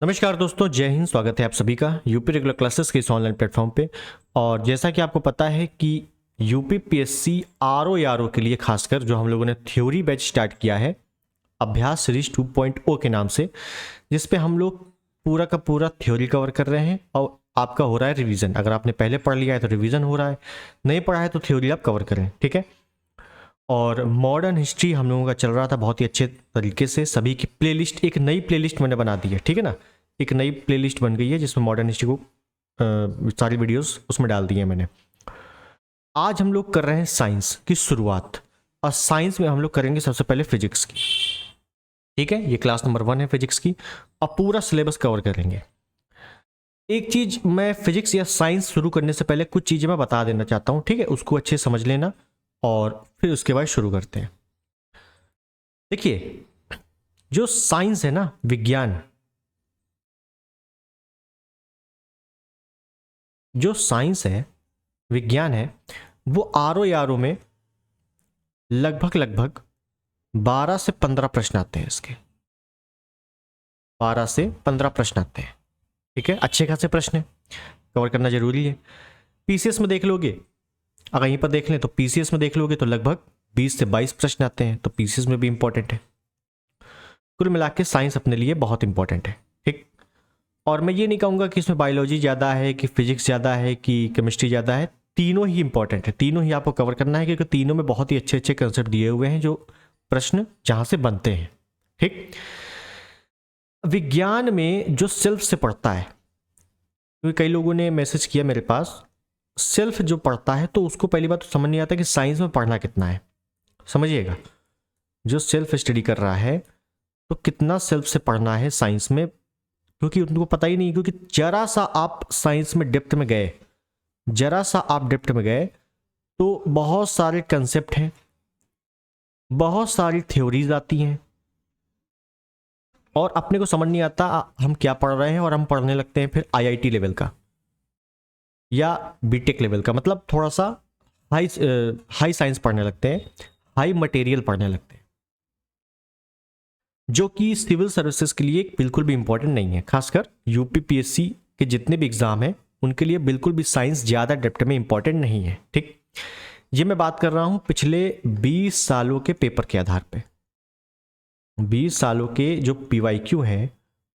नमस्कार दोस्तों, जय हिंद। स्वागत है आप सभी का यूपी रेगुलर क्लासेस के इस ऑनलाइन प्लेटफॉर्म पे। और जैसा कि आपको पता है कि यूपी पीएससी आरओ यारो के लिए खासकर जो हम लोगों ने थ्योरी बैच स्टार्ट किया है अभ्यास सीरीज 2.0 के नाम से, जिस पे हम लोग पूरा का पूरा थ्योरी कवर कर रहे हैं और आपका हो रहा है रिवीजन। अगर आपने पहले पढ़ लिया है तो रिवीजन हो रहा है, नहीं पढ़ा है तो थ्योरी आप कवर करें, ठीक है। और मॉडर्न हिस्ट्री हम लोगों का चल रहा था बहुत ही अच्छे तरीके से। सभी की प्लेलिस्ट, एक नई प्लेलिस्ट मैंने बना दी है, ठीक है ना। एक नई प्लेलिस्ट बन गई है जिसमें मॉडर्न हिस्ट्री को सारी वीडियोस उसमें डाल दी है मैंने। आज हम लोग कर रहे हैं साइंस की शुरुआत, और साइंस में हम लोग करेंगे सबसे पहले फिजिक्स की, ठीक है। ये क्लास नंबर 1 है फिजिक्स की, और पूरा सिलेबस कवर करेंगे। एक चीज मैं फिजिक्स या साइंस शुरू करने से पहले कुछ चीजें मैं बता देना चाहता हूँ, ठीक है। उसको अच्छे से समझ लेना और फिर उसके बाद शुरू करते हैं। देखिए, जो साइंस है ना, विज्ञान, जो साइंस है, विज्ञान है, वो आरओ यारो में लगभग 12 से 15 प्रश्न आते हैं। इसके 12 से 15 प्रश्न आते हैं, ठीक है। अच्छे खासे प्रश्न है, कवर करना जरूरी है। पीसीएस में देख लोगे, अगर यहीं पर देख लें तो पीसीएस में देख लोगे तो लगभग 20 से 22 प्रश्न आते हैं, तो पीसीएस में भी इंपॉर्टेंट है। कुल मिला के साइंस अपने लिए बहुत इंपॉर्टेंट है, ठीक। और मैं ये नहीं कहूँगा कि इसमें बायोलॉजी ज़्यादा है, कि फिजिक्स ज़्यादा है, कि केमिस्ट्री ज़्यादा है। तीनों ही इंपॉर्टेंट है, तीनों ही आपको कवर करना है, क्योंकि तीनों में बहुत ही अच्छे अच्छे कंसेप्ट दिए हुए हैं जो प्रश्न जहाँ से बनते हैं, ठीक। विज्ञान में जो सेल्फ से पढ़ता है, क्योंकि कई लोगों ने मैसेज किया मेरे पास, सेल्फ जो पढ़ता है तो उसको पहली बात तो समझ नहीं आता कि साइंस में पढ़ना कितना है। समझिएगा, जो सेल्फ स्टडी कर रहा है तो कितना सेल्फ से पढ़ना है साइंस में, क्योंकि उनको पता ही नहीं। क्योंकि जरा सा आप साइंस में डेप्थ में गए, जरा सा आप डेप्थ में गए तो बहुत सारे कंसेप्ट हैं, बहुत सारी थ्योरीज आती हैं, और अपने को समझ नहीं आता हम क्या पढ़ रहे हैं, और हम पढ़ने लगते हैं फिर आईआईटी लेवल का या बीटेक लेवल का, मतलब थोड़ा सा हाई साइंस पढ़ने लगते हैं, हाई मटेरियल पढ़ने लगते हैं, जो कि सिविल सर्विसेज के लिए बिल्कुल भी इंपॉर्टेंट नहीं है। खासकर यूपी पीएससी के जितने भी एग्जाम हैं उनके लिए बिल्कुल भी साइंस ज़्यादा डेप्थ में इंपॉर्टेंट नहीं है, ठीक। ये मैं बात कर रहा हूँ पिछले 20 सालों के पेपर के आधार पे, 20 सालों के जो पीवाईक्यू हैं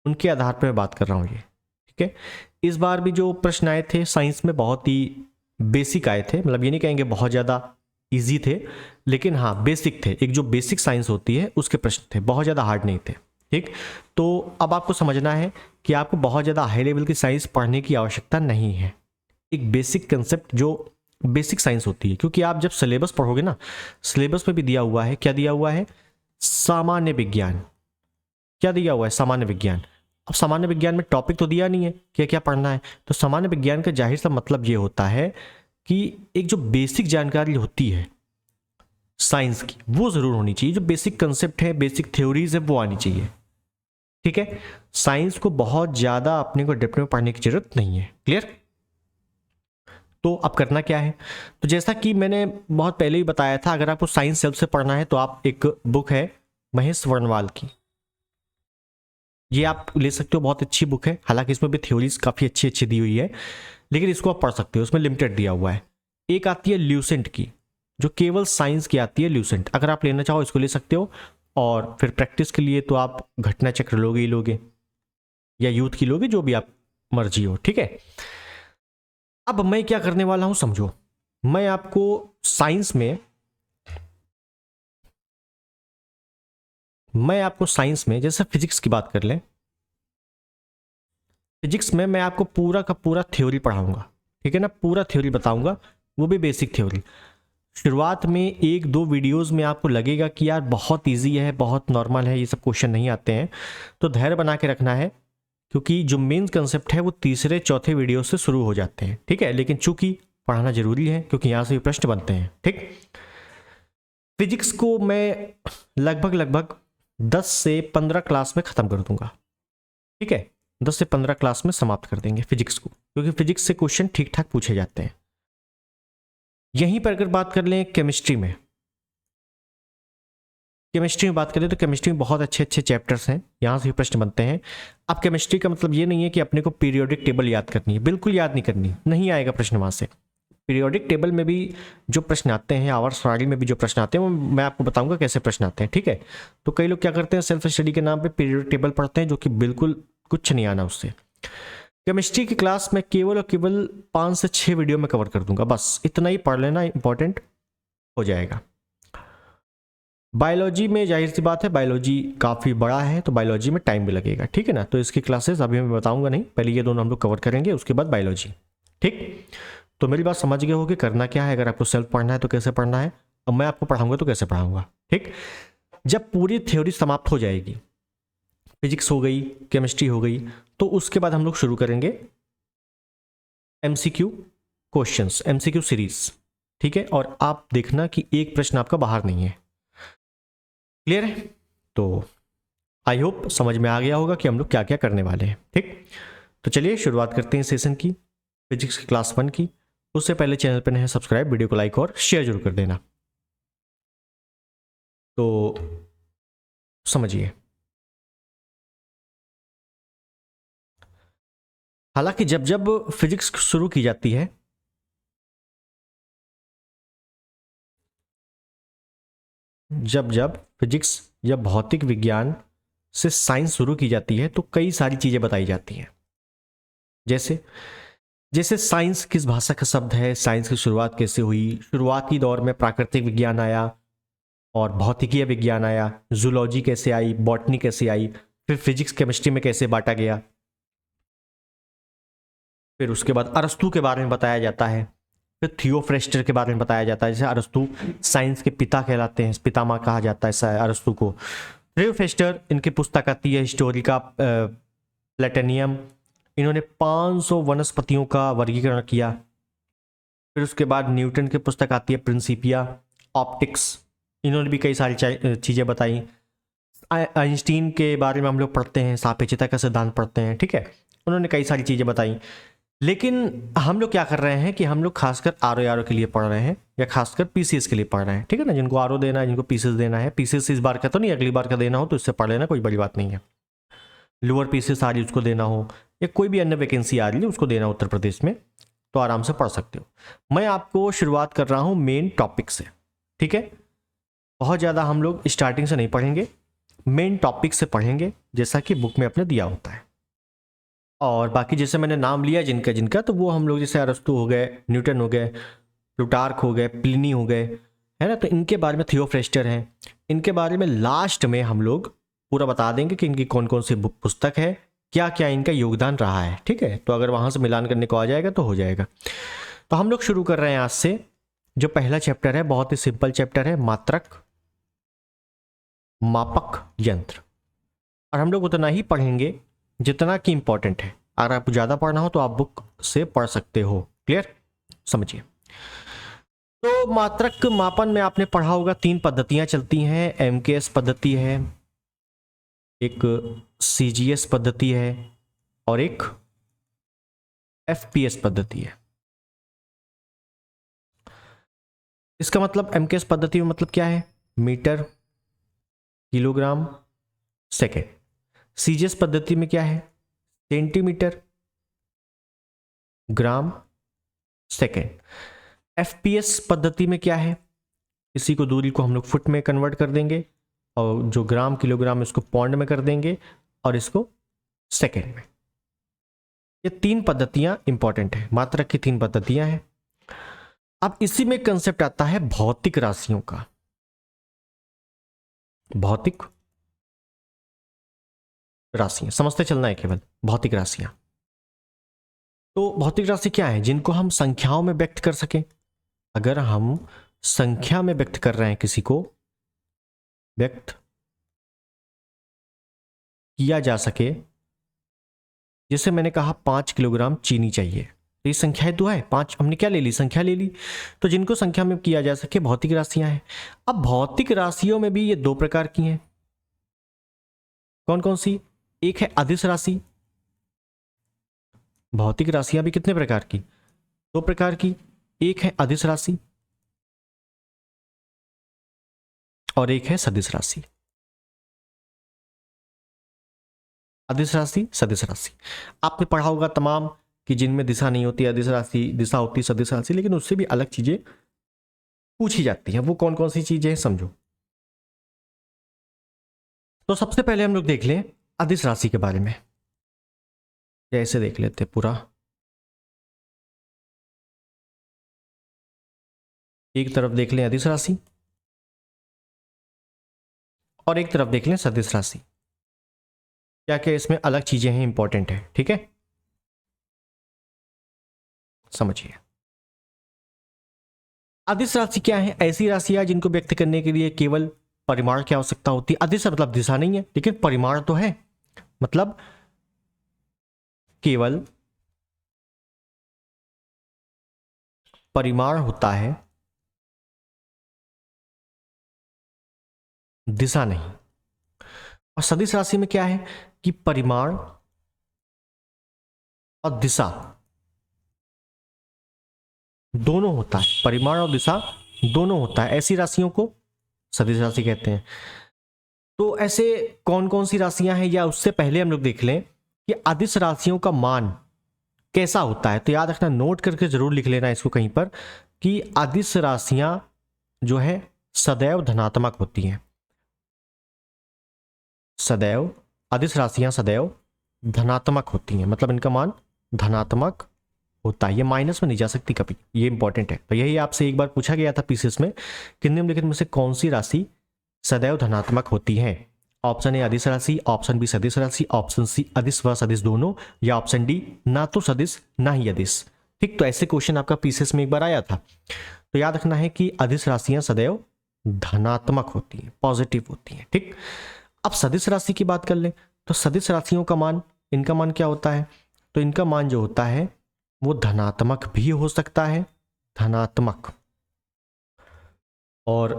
उनके आधार पे मैं बात कर रहा हूँ ये, ठीक है। इस बार भी जो प्रश्न आए थे साइंस में बहुत ही बेसिक आए थे, मतलब ये नहीं कहेंगे बहुत ज़्यादा इजी थे, लेकिन हाँ बेसिक थे। एक जो बेसिक साइंस होती है उसके प्रश्न थे, बहुत ज़्यादा हार्ड नहीं थे, ठीक। तो अब आपको समझना है कि आपको बहुत ज़्यादा हाई लेवल की साइंस पढ़ने की आवश्यकता नहीं है। एक बेसिक कंसेप्ट जो बेसिक साइंस होती है, क्योंकि आप जब सिलेबस पढ़ोगे ना, सिलेबस में भी दिया हुआ है, क्या दिया हुआ है, सामान्य विज्ञान। क्या दिया हुआ है, सामान्य विज्ञान। अब सामान्य विज्ञान में टॉपिक तो दिया नहीं है क्या क्या पढ़ना है, तो सामान्य विज्ञान का जाहिर सा मतलब ये होता है कि एक जो बेसिक जानकारी होती है साइंस की वो जरूर होनी चाहिए, जो बेसिक कंसेप्ट है, बेसिक थ्योरीज है, वो आनी चाहिए, ठीक है। साइंस को बहुत ज्यादा अपने को डेप्थ में पढ़ने की जरूरत नहीं है, क्लियर। तो अब करना क्या है, तो जैसा कि मैंने बहुत पहले ही बताया था, अगर आपको साइंस सेल्फ से पढ़ना है तो आप एक बुक है महेश वर्णवाल की, ये आप ले सकते हो, बहुत अच्छी बुक है। हालांकि इसमें भी थ्योरीज काफ़ी अच्छी अच्छी दी हुई है, लेकिन इसको आप पढ़ सकते हो, उसमें लिमिटेड दिया हुआ है। एक आती है ल्यूसेंट की, जो केवल साइंस की आती है, ल्यूसेंट। अगर आप लेना चाहो इसको ले सकते हो, और फिर प्रैक्टिस के लिए तो आप घटना चक्र लोगे ही लोगे, या यूथ की लोगे, जो भी आप मर्जी हो, ठीक है। अब मैं क्या करने वाला हूं समझो, मैं आपको साइंस में जैसे फिजिक्स की बात कर लें, फिजिक्स में मैं आपको पूरा का पूरा थ्योरी पढ़ाऊंगा, ठीक है ना, पूरा थ्योरी बताऊंगा, वो भी बेसिक थ्योरी। शुरुआत में 1-2 वीडियोस में आपको लगेगा कि यार बहुत इजी है, बहुत नॉर्मल है, ये सब क्वेश्चन नहीं आते हैं, तो धैर्य बना के रखना है, क्योंकि जो मेन कंसेप्ट है वो तीसरे चौथे वीडियो से शुरू हो जाते हैं, ठीक है। लेकिन चूंकि पढ़ाना जरूरी है क्योंकि यहाँ से प्रश्न बनते हैं, ठीक। फिजिक्स को मैं लगभग 10 से 15 क्लास में ख़त्म कर दूंगा, ठीक है। 10 से 15 क्लास में समाप्त कर देंगे फिजिक्स को, क्योंकि फिजिक्स से क्वेश्चन ठीक ठाक पूछे जाते हैं। यहीं पर अगर बात कर लें केमिस्ट्री में, केमिस्ट्री में बात करें तो केमिस्ट्री में बहुत अच्छे अच्छे चैप्टर्स हैं, यहाँ से भी प्रश्न बनते हैं। अब केमिस्ट्री का मतलब ये नहीं है कि अपने को पीरियोडिक टेबल याद करनी है, बिल्कुल याद नहीं करनी, नहीं आएगा प्रश्न वहाँ से। पीरियोडिक टेबल में भी जो प्रश्न आते हैं, आवर्स प्रणाली में भी जो प्रश्न आते हैं, वो मैं आपको बताऊंगा कैसे प्रश्न आते हैं, ठीक है। तो कई लोग क्या करते हैं, सेल्फ स्टडी के नाम पे पीरियोडिक टेबल पढ़ते हैं, जो कि बिल्कुल कुछ नहीं आना उससे। केमिस्ट्री की क्लास में केवल और केवल 5 से 6 वीडियो में कवर कर दूंगा, बस इतना ही पढ़ लेना, इंपॉर्टेंट हो जाएगा। बायोलॉजी में जाहिर सी बात है, बायोलॉजी काफ़ी बड़ा है, तो बायोलॉजी में टाइम भी लगेगा, ठीक है ना। तो इसकी क्लासेस अभी मैं बताऊंगा नहीं, पहले ये दोनों हम लोग कवर करेंगे, उसके बाद बायोलॉजी, ठीक। तो मेरी बात समझ गए हो कि करना क्या है, अगर आपको सेल्फ पढ़ना है तो कैसे पढ़ना है, और मैं आपको पढ़ाऊंगा तो कैसे पढ़ाऊंगा, ठीक। जब पूरी थ्योरी समाप्त हो जाएगी, फिजिक्स हो गई, केमिस्ट्री हो गई, तो उसके बाद हम लोग शुरू करेंगे एमसीक्यू क्वेश्चंस, एमसीक्यू सीरीज, ठीक है। और आप देखना कि एक प्रश्न आपका बाहर नहीं है, क्लियर है। तो आई होप समझ में आ गया होगा कि हम लोग क्या क्या करने वाले हैं, ठीक। तो चलिए शुरुआत करते हैं सेशन की, फिजिक्स की क्लास 1 की। उससे पहले चैनल पर नहीं सब्सक्राइब, वीडियो को लाइक और शेयर जरूर कर देना। तो समझिए, हालांकि जब जब फिजिक्स शुरू की जाती है, जब जब फिजिक्स या भौतिक विज्ञान से साइंस शुरू की जाती है, तो कई सारी चीजें बताई जाती हैं। जैसे जैसे साइंस किस भाषा का शब्द है, साइंस की शुरुआत कैसे हुई, शुरुआती दौर में प्राकृतिक विज्ञान आया और भौतिकीय विज्ञान आया, जूलॉजी कैसे आई, बॉटनी कैसे आई, फिर फिजिक्स केमिस्ट्री में कैसे बांटा गया, फिर उसके बाद अरस्तू के बारे में बताया जाता है, फिर थियोफ्रेस्टर के बारे में बताया जाता है। जैसे अरस्तू साइंस के पिता कहलाते हैं, पितामह कहा जाता है अरस्तू को। थियोफ्रेस्टर, इनकी पुस्तक आती है हिस्टोरिका प्लेटेनियम, इन्होंने 500 वनस्पतियों का वर्गीकरण किया। फिर उसके बाद न्यूटन की पुस्तक आती है प्रिंसिपिया ऑप्टिक्स, इन्होंने भी कई सारी चीज़ें बताई। आइंस्टीन के बारे में हम लोग पढ़ते हैं, सापेक्षता का सिद्धांत पढ़ते हैं, ठीक है, उन्होंने कई सारी चीज़ें बताई। लेकिन हम लोग क्या कर रहे हैं कि हम लोग खासकर आर के लिए पढ़ रहे हैं, या खासकर पीसीएस के लिए पढ़ रहे हैं, ठीक है ना। जिनको आर देना है, जिनको पीसीएस देना है, पीसीएस इस बार का तो नहीं, अगली बार का देना हो तो इससे पढ़ लेना, कोई बड़ी बात नहीं है। लोअर पीसीएस आ रही उसको देना हो, या कोई भी अन्य वैकेंसी आ रही है उसको देना उत्तर प्रदेश में, तो आराम से पढ़ सकते हो। मैं आपको शुरुआत कर रहा हूँ मेन टॉपिक से, ठीक है। बहुत ज़्यादा हम लोग स्टार्टिंग से नहीं पढ़ेंगे, मेन टॉपिक से पढ़ेंगे, जैसा कि बुक में अपने दिया होता है। और बाकी जैसे मैंने नाम लिया जिनका जिनका, तो वो हम लोग जैसे अरस्तू हो गए, न्यूटन हो गए, प्लूटार्क हो गए, प्लिनी हो गए, है ना। तो इनके बारे में, थियोफ्रेस्टर हैं, इनके बारे में लास्ट में हम लोग पूरा बता देंगे कि इनकी कौन कौन सी पुस्तक है, क्या क्या इनका योगदान रहा है, ठीक है। तो अगर वहाँ से मिलान करने को आ जाएगा तो हो जाएगा। तो हम लोग शुरू कर रहे हैं आज से। जो पहला चैप्टर है बहुत ही सिंपल चैप्टर है, मात्रक मापक यंत्र। और हम लोग उतना ही पढ़ेंगे जितना कि इंपॉर्टेंट है। अगर आपको ज़्यादा पढ़ना हो तो आप बुक से पढ़ सकते हो, क्लियर, समझिए। तो मात्रक मापन में आपने पढ़ा होगा 3 पद्धतियां चलती हैं, एमकेएस पद्धति है, एक सीजीएस पद्धति है, और एक एफपीएस पद्धति है। इसका मतलब एमकेएस पद्धति में मतलब क्या है, मीटर, किलोग्राम, सेकेंड। सीजीएस पद्धति में क्या है, सेंटीमीटर, ग्राम, सेकेंड। एफपीएस पद्धति में क्या है, इसी को दूरी को हम लोग फुट में कन्वर्ट कर देंगे, और जो ग्राम किलोग्राम इसको पौंड में कर देंगे, और इसको सेकेंड में। ये 3 पद्धतियां इंपॉर्टेंट है, मात्रक की 3 पद्धतियां हैं। अब इसी में कंसेप्ट आता है भौतिक राशियों का। भौतिक राशियां समझते चलना है, केवल भौतिक राशियां। तो भौतिक राशि क्या है, जिनको हम संख्याओं में व्यक्त कर सकें। अगर हम संख्या में व्यक्त कर रहे हैं, किसी को व्यक्त किया जा सके, जैसे मैंने कहा 5 किलोग्राम चीनी चाहिए, तो ये संख्याएं तो है 5, हमने क्या ले ली, संख्या ले ली। तो जिनको संख्या में किया जा सके भौतिक राशियां हैं। अब भौतिक राशियों में भी ये 2 प्रकार की हैं। कौन कौन सी, एक है अदिश राशि। भौतिक राशियां भी कितने प्रकार की, 2 प्रकार की, एक है अदिश राशि और एक है सदिश राशि। अदिश राशि, सदिश राशि आपने पढ़ा होगा तमाम कि जिनमें दिशा नहीं होती अदिश राशि, दिशा होती है सदिश राशि, लेकिन उससे भी अलग चीजें पूछी जाती हैं। वो कौन कौन सी चीजें हैं समझो। तो सबसे पहले हम लोग देख लें अदिश राशि के बारे में, कैसे देख लेते पूरा। एक तरफ देख लें अदिश राशि और एक तरफ देख लें सदिश राशि, क्या क्या इसमें अलग चीजें हैं, इंपॉर्टेंट है। ठीक है, समझिए। अदिश राशि क्या है? ऐसी राशियां जिनको व्यक्त करने के लिए केवल परिमाण की आवश्यकता होती है। अदिश मतलब दिशा नहीं है, लेकिन परिमाण तो है, मतलब केवल परिमाण होता है, दिशा नहीं। और सदिश राशि में क्या है कि परिमाण और दिशा दोनों होता है, परिमाण और दिशा दोनों होता है, ऐसी राशियों को सदिश राशि कहते हैं। तो ऐसे कौन कौन सी राशियां हैं, या उससे पहले हम लोग देख लें कि अदिश राशियों का मान कैसा होता है। तो याद रखना, नोट करके जरूर लिख लेना इसको कहीं पर, कि अदिश राशियां जो है सदैव धनात्मक होती हैं। सदैव अदिश राशियां सदैव धनात्मक होती हैं, मतलब इनका मान धनात्मक होता है, ये माइनस में नहीं जा सकती कभी, ये इंपॉर्टेंट है। तो यही आपसे एक बार पूछा गया था पीसीएस में कि निम्नलिखित में से कौन सी राशि सदैव धनात्मक होती है। ऑप्शन ए अदिश राशि, ऑप्शन बी सदिश राशि, ऑप्शन सी अदिश व सदिश दोनों, या ऑप्शन डी ना तो सदिश ना ही अदिश। ठीक, तो ऐसे क्वेश्चन आपका पीसीएस में एक बार आया था। तो याद रखना है कि अदिश राशियां सदैव धनात्मक होती हैं, पॉजिटिव होती हैं। ठीक, अब सदिश राशि की बात कर लें तो सदिश राशियों का मान, इनका मान क्या होता है? तो इनका मान जो होता है वो धनात्मक भी हो सकता है, धनात्मक, और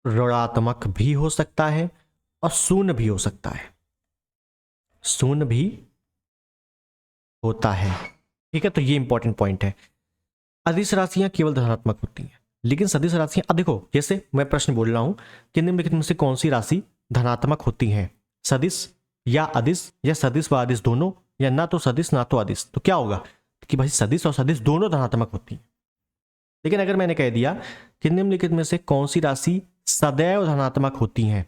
ऋणात्मक भी हो सकता है, और शून्य भी हो सकता है, शून्य भी होता है। ठीक है, तो ये इंपॉर्टेंट पॉइंट है। अदिश राशियां केवल धनात्मक होती हैं, लेकिन सदिश राशियां, अब देखो जैसे मैं प्रश्न बोल रहा हूं कि निम्नलिखित में से कौन सी राशि धनात्मक होती है, सदिश या अदिश, या सदिश व अदिश दोनों, या ना तो सदिश ना तो अदिश। तो क्या होगा कि भाई सदिश और सदिश दोनों धनात्मक होती हैं। लेकिन अगर मैंने कह दिया कि निम्नलिखित में से कौन सी राशि सदैव धनात्मक होती हैं,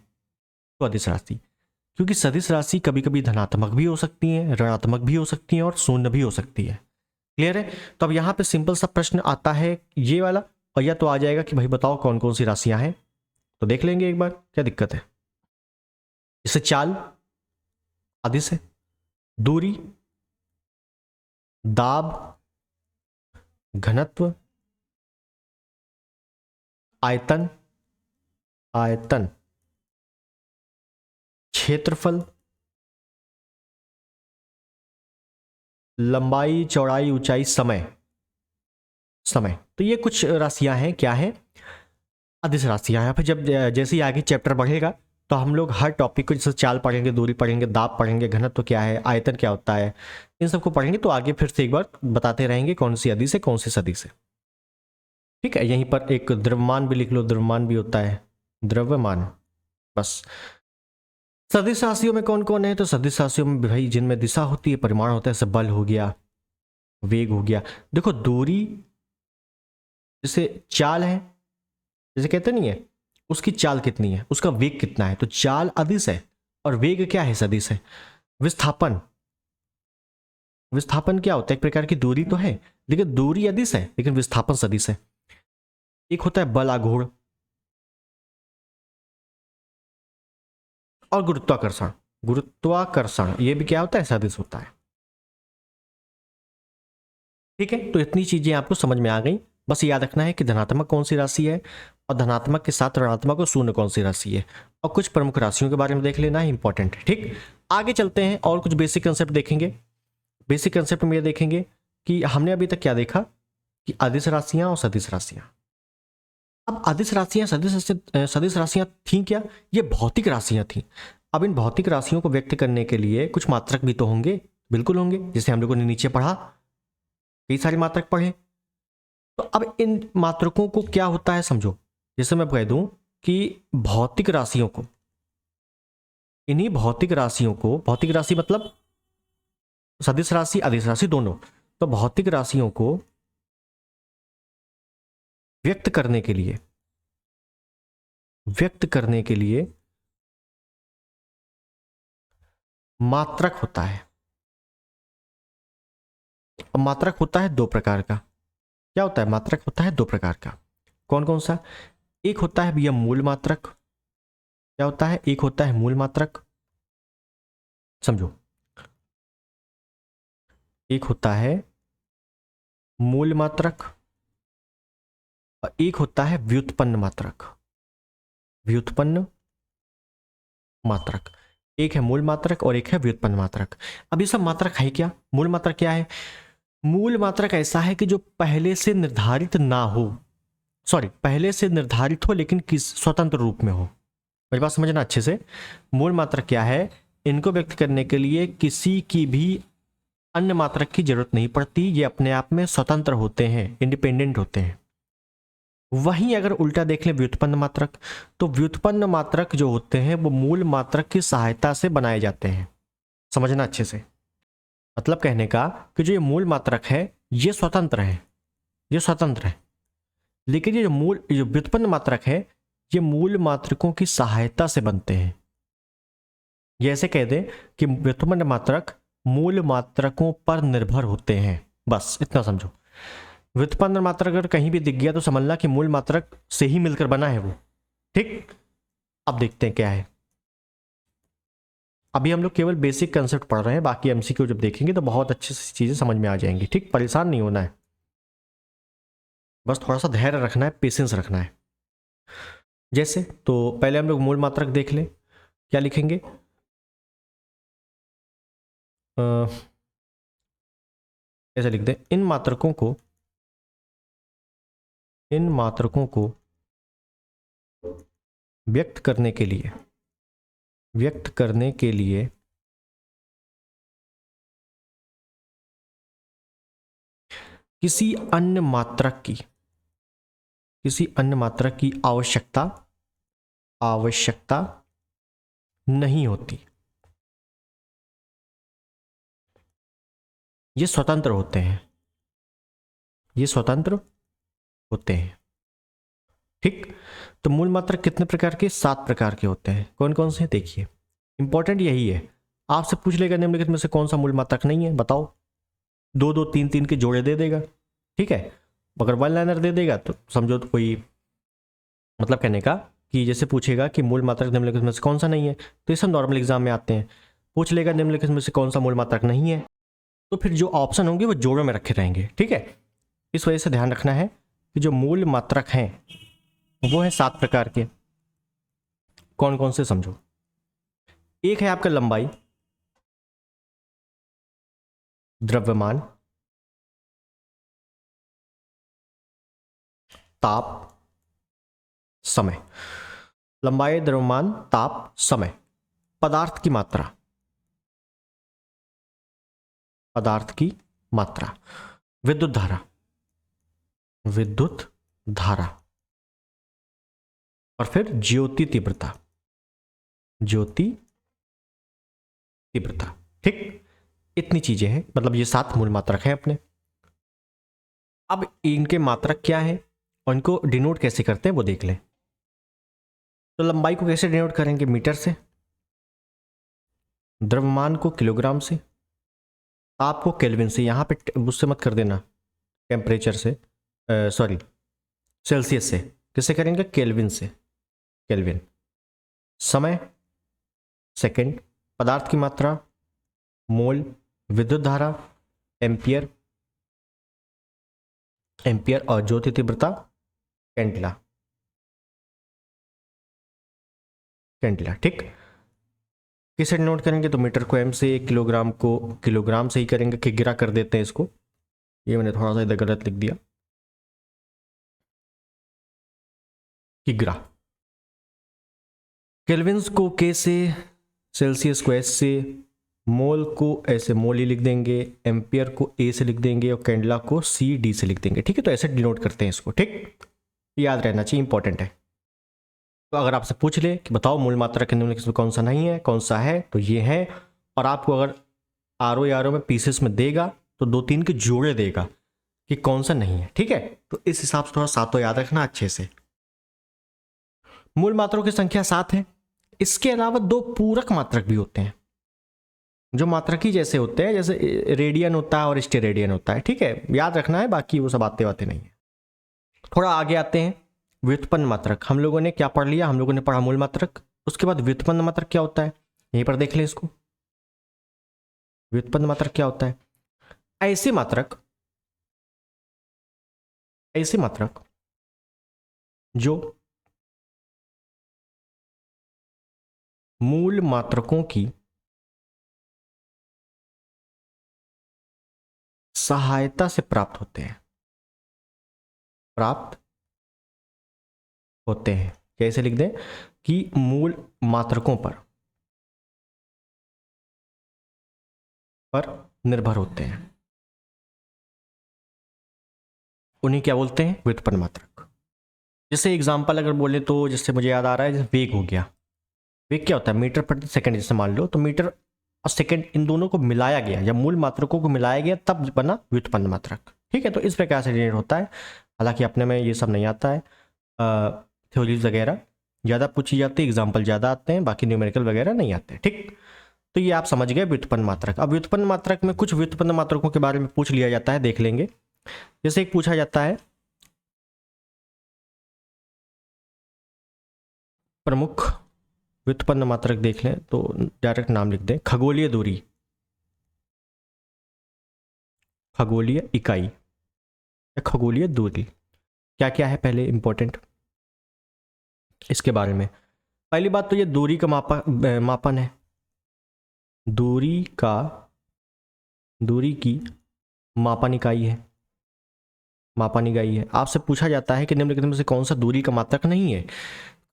तो अदिश राशि, क्योंकि सदिश राशि कभी कभी धनात्मक भी हो सकती है, ऋणात्मक भी हो सकती है, और शून्य भी हो सकती है। क्लियर है? तो अब यहां पे सिंपल सा प्रश्न आता है ये वाला, और या तो आ जाएगा कि भाई बताओ कौन कौन सी राशियां हैं। तो देख लेंगे एक बार, क्या दिक्कत है। जैसे चाल अदिश है, दूरी, दाब, घनत्व, आयतन, आयतन, क्षेत्रफल, लंबाई, चौड़ाई, ऊंचाई, समय, समय। तो ये कुछ राशियां हैं, क्या है? अदिश राशियां। यहाँ पे जब जैसे ही आगे चैप्टर बढ़ेगा तो हम लोग हर टॉपिक को, जैसे चाल पढ़ेंगे, दूरी पढ़ेंगे, दाब पढ़ेंगे, घनत्व क्या है, आयतन क्या होता है, इन सबको पढ़ेंगे। तो आगे फिर से एक बार बताते रहेंगे कौन सी अदिश है, कौन सी सदिश है। ठीक है, यहीं पर एक द्रव्यमान भी लिख लो, द्रव्यमान भी होता है, द्रव्यमान। बस सदिश राशियों में कौन कौन है? तो सदिश राशियों में भाई जिनमें दिशा होती है, परिमाण होता है, जैसे बल हो गया, वेग हो गया। देखो दूरी, जैसे चाल है, जैसे कहते नहीं है उसकी चाल कितनी है, उसका वेग कितना है, तो चाल अदिश है और वेग क्या है, सदिश है। विस्थापन, विस्थापन क्या होता है? एक प्रकार की दूरी तो है, लेकिन दूरी अदिश है, लेकिन विस्थापन सदिश है। एक होता है बल आघूर्ण, और गुरुत्वाकर्षण, गुरुत्वाकर्षण ये भी क्या होता है, सदिश होता है। ठीक है, तो इतनी चीजें आपको समझ में आ गई। बस याद रखना है कि धनात्मक कौन सी राशि है, और धनात्मक के साथ ऋणात्मक और शून्य कौन सी राशि है, और कुछ प्रमुख राशियों के बारे में देख लेना है, इंपॉर्टेंट है। ठीक, आगे चलते हैं और कुछ बेसिक कंसेप्ट देखेंगे। बेसिक कंसेप्ट में ये देखेंगे कि हमने अभी तक क्या देखा कि अदिश राशियां और सदिश राशियां। अब अदिश राशियां, सदिश राशियां थी क्या? ये भौतिक राशियां थी। अब इन भौतिक राशियों को व्यक्त करने के लिए कुछ मात्रक भी तो होंगे, बिल्कुल होंगे, जैसे हम लोगों ने नीचे पढ़ा, कई सारे मात्रक पढ़े। तो अब इन मात्रकों को क्या होता है समझो, जैसे मैं कह दूं कि भौतिक राशियों को, इन्हीं भौतिक राशियों को, भौतिक राशि मतलब सदिश राशि अदिश राशि दोनों, तो भौतिक राशियों को व्यक्त करने के लिए मात्रक होता है। अब मात्रक होता है दो प्रकार का। क्या होता है? मात्रक होता है दो प्रकार का। कौन कौन सा? एक होता है भैया मूल मात्रक। क्या होता है? एक होता है मूल मात्रक, समझो। एक होता है मूल मात्रक और एक होता है व्युत्पन्न मात्रक। व्युत्पन्न मात्रक, एक है मूल मात्रक और एक है व्युत्पन्न मात्रक। अब ये सब मात्रक है क्या? मूल मात्रक क्या है? मूल मात्रक ऐसा है कि जो पहले से निर्धारित ना हो, पहले से निर्धारित हो लेकिन किस स्वतंत्र रूप में हो। मेरी बात समझना अच्छे से। मूल मात्रक क्या है? इनको व्यक्त करने के लिए किसी की भी अन्य मात्रक की जरूरत नहीं पड़ती, ये अपने आप में स्वतंत्र होते हैं, इंडिपेंडेंट होते हैं। वहीं अगर उल्टा देख लें व्युत्पन्न मात्रक, तो व्युत्पन्न मात्रक जो होते हैं वो मूल मात्रक की सहायता से बनाए जाते हैं। समझना अच्छे से। मतलब कहने का कि जो ये मूल मात्रक है ये स्वतंत्र है, लेकिन ये जो व्युत्पन्न मात्रक है ये मूल मात्रकों की सहायता से बनते हैं। ये ऐसे कह दें कि व्युत्पन्न मात्रक मूल मात्रकों पर निर्भर होते हैं, बस इतना समझो। व्युत्पन्न मात्रक अगर कहीं भी दिख गया तो समझना कि मूल मात्रक से ही मिलकर बना है वो। ठीक, अब देखते हैं क्या है। अभी हम लोग केवल बेसिक कंसेप्ट पढ़ रहे हैं, बाकी एमसीक्यू जब देखेंगे तो बहुत अच्छी सी चीजें समझ में आ जाएंगी। ठीक, परेशान नहीं होना है, बस थोड़ा सा धैर्य रखना है, पेशेंस रखना है। जैसे तो पहले हम लोग मूल मात्रक देख लें। क्या लिखेंगे? ऐसे लिख दें, इन मात्रकों को व्यक्त करने के लिए किसी अन्य मात्रक की आवश्यकता नहीं होती। ये स्वतंत्र होते हैं। ठीक, तो मूल मात्रक कितने प्रकार के? 7 प्रकार के होते हैं। कौन कौन से? देखिए, इंपॉर्टेंट यही है। आपसे पूछ लेगा निम्नलिखित में से कौन सा मूल मात्रक नहीं है, बताओ। 2-2 3-3 के जोड़े दे देगा। ठीक है, अगर वन लाइनर दे देगा तो समझो तो कोई मतलब कहने का कि जैसे पूछेगा कि मूल मात्रक निम्नलिखित में से कौन सा नहीं है, तो ये सब नॉर्मल एग्जाम में आते हैं। पूछ लेगा निम्नलिखित में से कौन सा मूल मात्रक नहीं है, तो फिर जो ऑप्शन होंगे वो जोड़ों में रखे रहेंगे। ठीक है, इस वजह से ध्यान रखना है कि जो मूल मात्रक हैं वो है 7 प्रकार के। कौन कौन से? समझो। एक है आपका लंबाई, द्रव्यमान, ताप, समय। लंबाई, द्रव्यमान, ताप, समय। पदार्थ की मात्रा, विद्युत धारा, और फिर ज्योति तीव्रता। ठीक, इतनी चीजें हैं, मतलब ये 7 मूल मात्रक हैं अपने। अब इनके मात्रक क्या है और इनको डिनोट कैसे करते हैं वो देख लें। तो लंबाई को कैसे डिनोट करेंगे? मीटर से। द्रव्यमान को किलोग्राम से। ताप को केल्विन से। यहां पे उससे मत कर देना, टेम्परेचर से, सेल्सियस से। किससे करेंगे? केल्विन से, केल्विन। समय, सेकंड। पदार्थ की मात्रा, मोल। विद्युत धारा, एम्पियर, और ज्योति तीव्रता, कैंटिला। ठीक, किसे नोट करेंगे? तो मीटर को एम से, किलोग्राम को किलोग्राम से ही करेंगे। कि गिरा कर देते हैं इसको, ये मैंने थोड़ा सा इधर गलत लिख दिया, किग्रा। केल्विन्स को के से, सेल्सियस को एस से, मोल को ऐसे मोल ही लिख देंगे, एम्पियर को ए से लिख देंगे और कैंडला को सी डी से लिख देंगे। ठीक है, तो ऐसे डिनोट करते हैं इसको। ठीक, याद रहना चाहिए, इंपॉर्टेंट है। तो अगर आपसे पूछ ले कि बताओ मूल मात्रा के निम्नलिखित में कौन सा नहीं है, कौन सा है, तो ये है। और आपको अगर आर या में पीसेस में देगा तो 2-3 के जोड़े देगा कि कौन सा नहीं है, ठीक है। तो इस हिसाब से थोड़ा सातों याद रखना अच्छे से। मूल मात्राओं की संख्या 7 है। इसके अलावा 2 पूरक मात्रक भी होते हैं जो मात्रकी जैसे होते हैं, जैसे रेडियन होता है और स्टेरेडियन होता है, ठीक है, याद रखना है, बाकी वो सब बातें नहीं है। थोड़ा आगे आते हैं। व्युत्पन्न मात्रक हम लोगों ने क्या पढ़ लिया, हम लोगों ने पढ़ा मूल मात्रक, उसके बाद व्युत्पन्न मात्रक क्या होता है यहीं पर देख लें इसको। व्युत्पन्न मात्रक क्या होता है? ऐसे मात्रक जो मूल मात्रकों की सहायता से प्राप्त होते हैं। कैसे लिख दें कि मूल मात्रकों पर निर्भर होते हैं, उन्हें क्या बोलते हैं? व्युत्पन्न मात्रक। जैसे एग्जांपल अगर बोले तो जिससे मुझे याद आ रहा है, जैसे वेग हो गया। वेग क्या होता है? मीटर प्रति सेकंड। जैसे मान लो तो मीटर और सेकंड इन दोनों को मिलाया गया, जब मूल मात्रकों को मिलाया गया तब बना व्युत्पन्न मात्रक, ठीक है। तो इस प्रकार से जनरेट होता है। हालांकि अपने में ये सब नहीं आता है, थ्योरीज वगैरह ज़्यादा पूछी जाती है, एग्जाम्पल ज़्यादा आते हैं, बाकी न्यूमेरिकल वगैरह नहीं आते, ठीक। तो ये आप समझ गए व्युत्पन्न मात्रक। अब व्युत्पन्न मात्रक में कुछ व्युत्पन्न मात्रकों के बारे में पूछ लिया जाता है, देख लेंगे। जैसे एक पूछा जाता है प्रमुख व्युत्पन्न मात्रक, देख लें तो डायरेक्ट नाम लिख दें, खगोलीय दूरी, खगोलीय इकाई या खगोलीय दूरी। क्या क्या है पहले इंपॉर्टेंट इसके बारे में? पहली बात तो ये दूरी का मापन है। दूरी की मापन इकाई है। आपसे पूछा जाता है कि निम्नलिखित में से कौन सा दूरी का मात्रक नहीं है?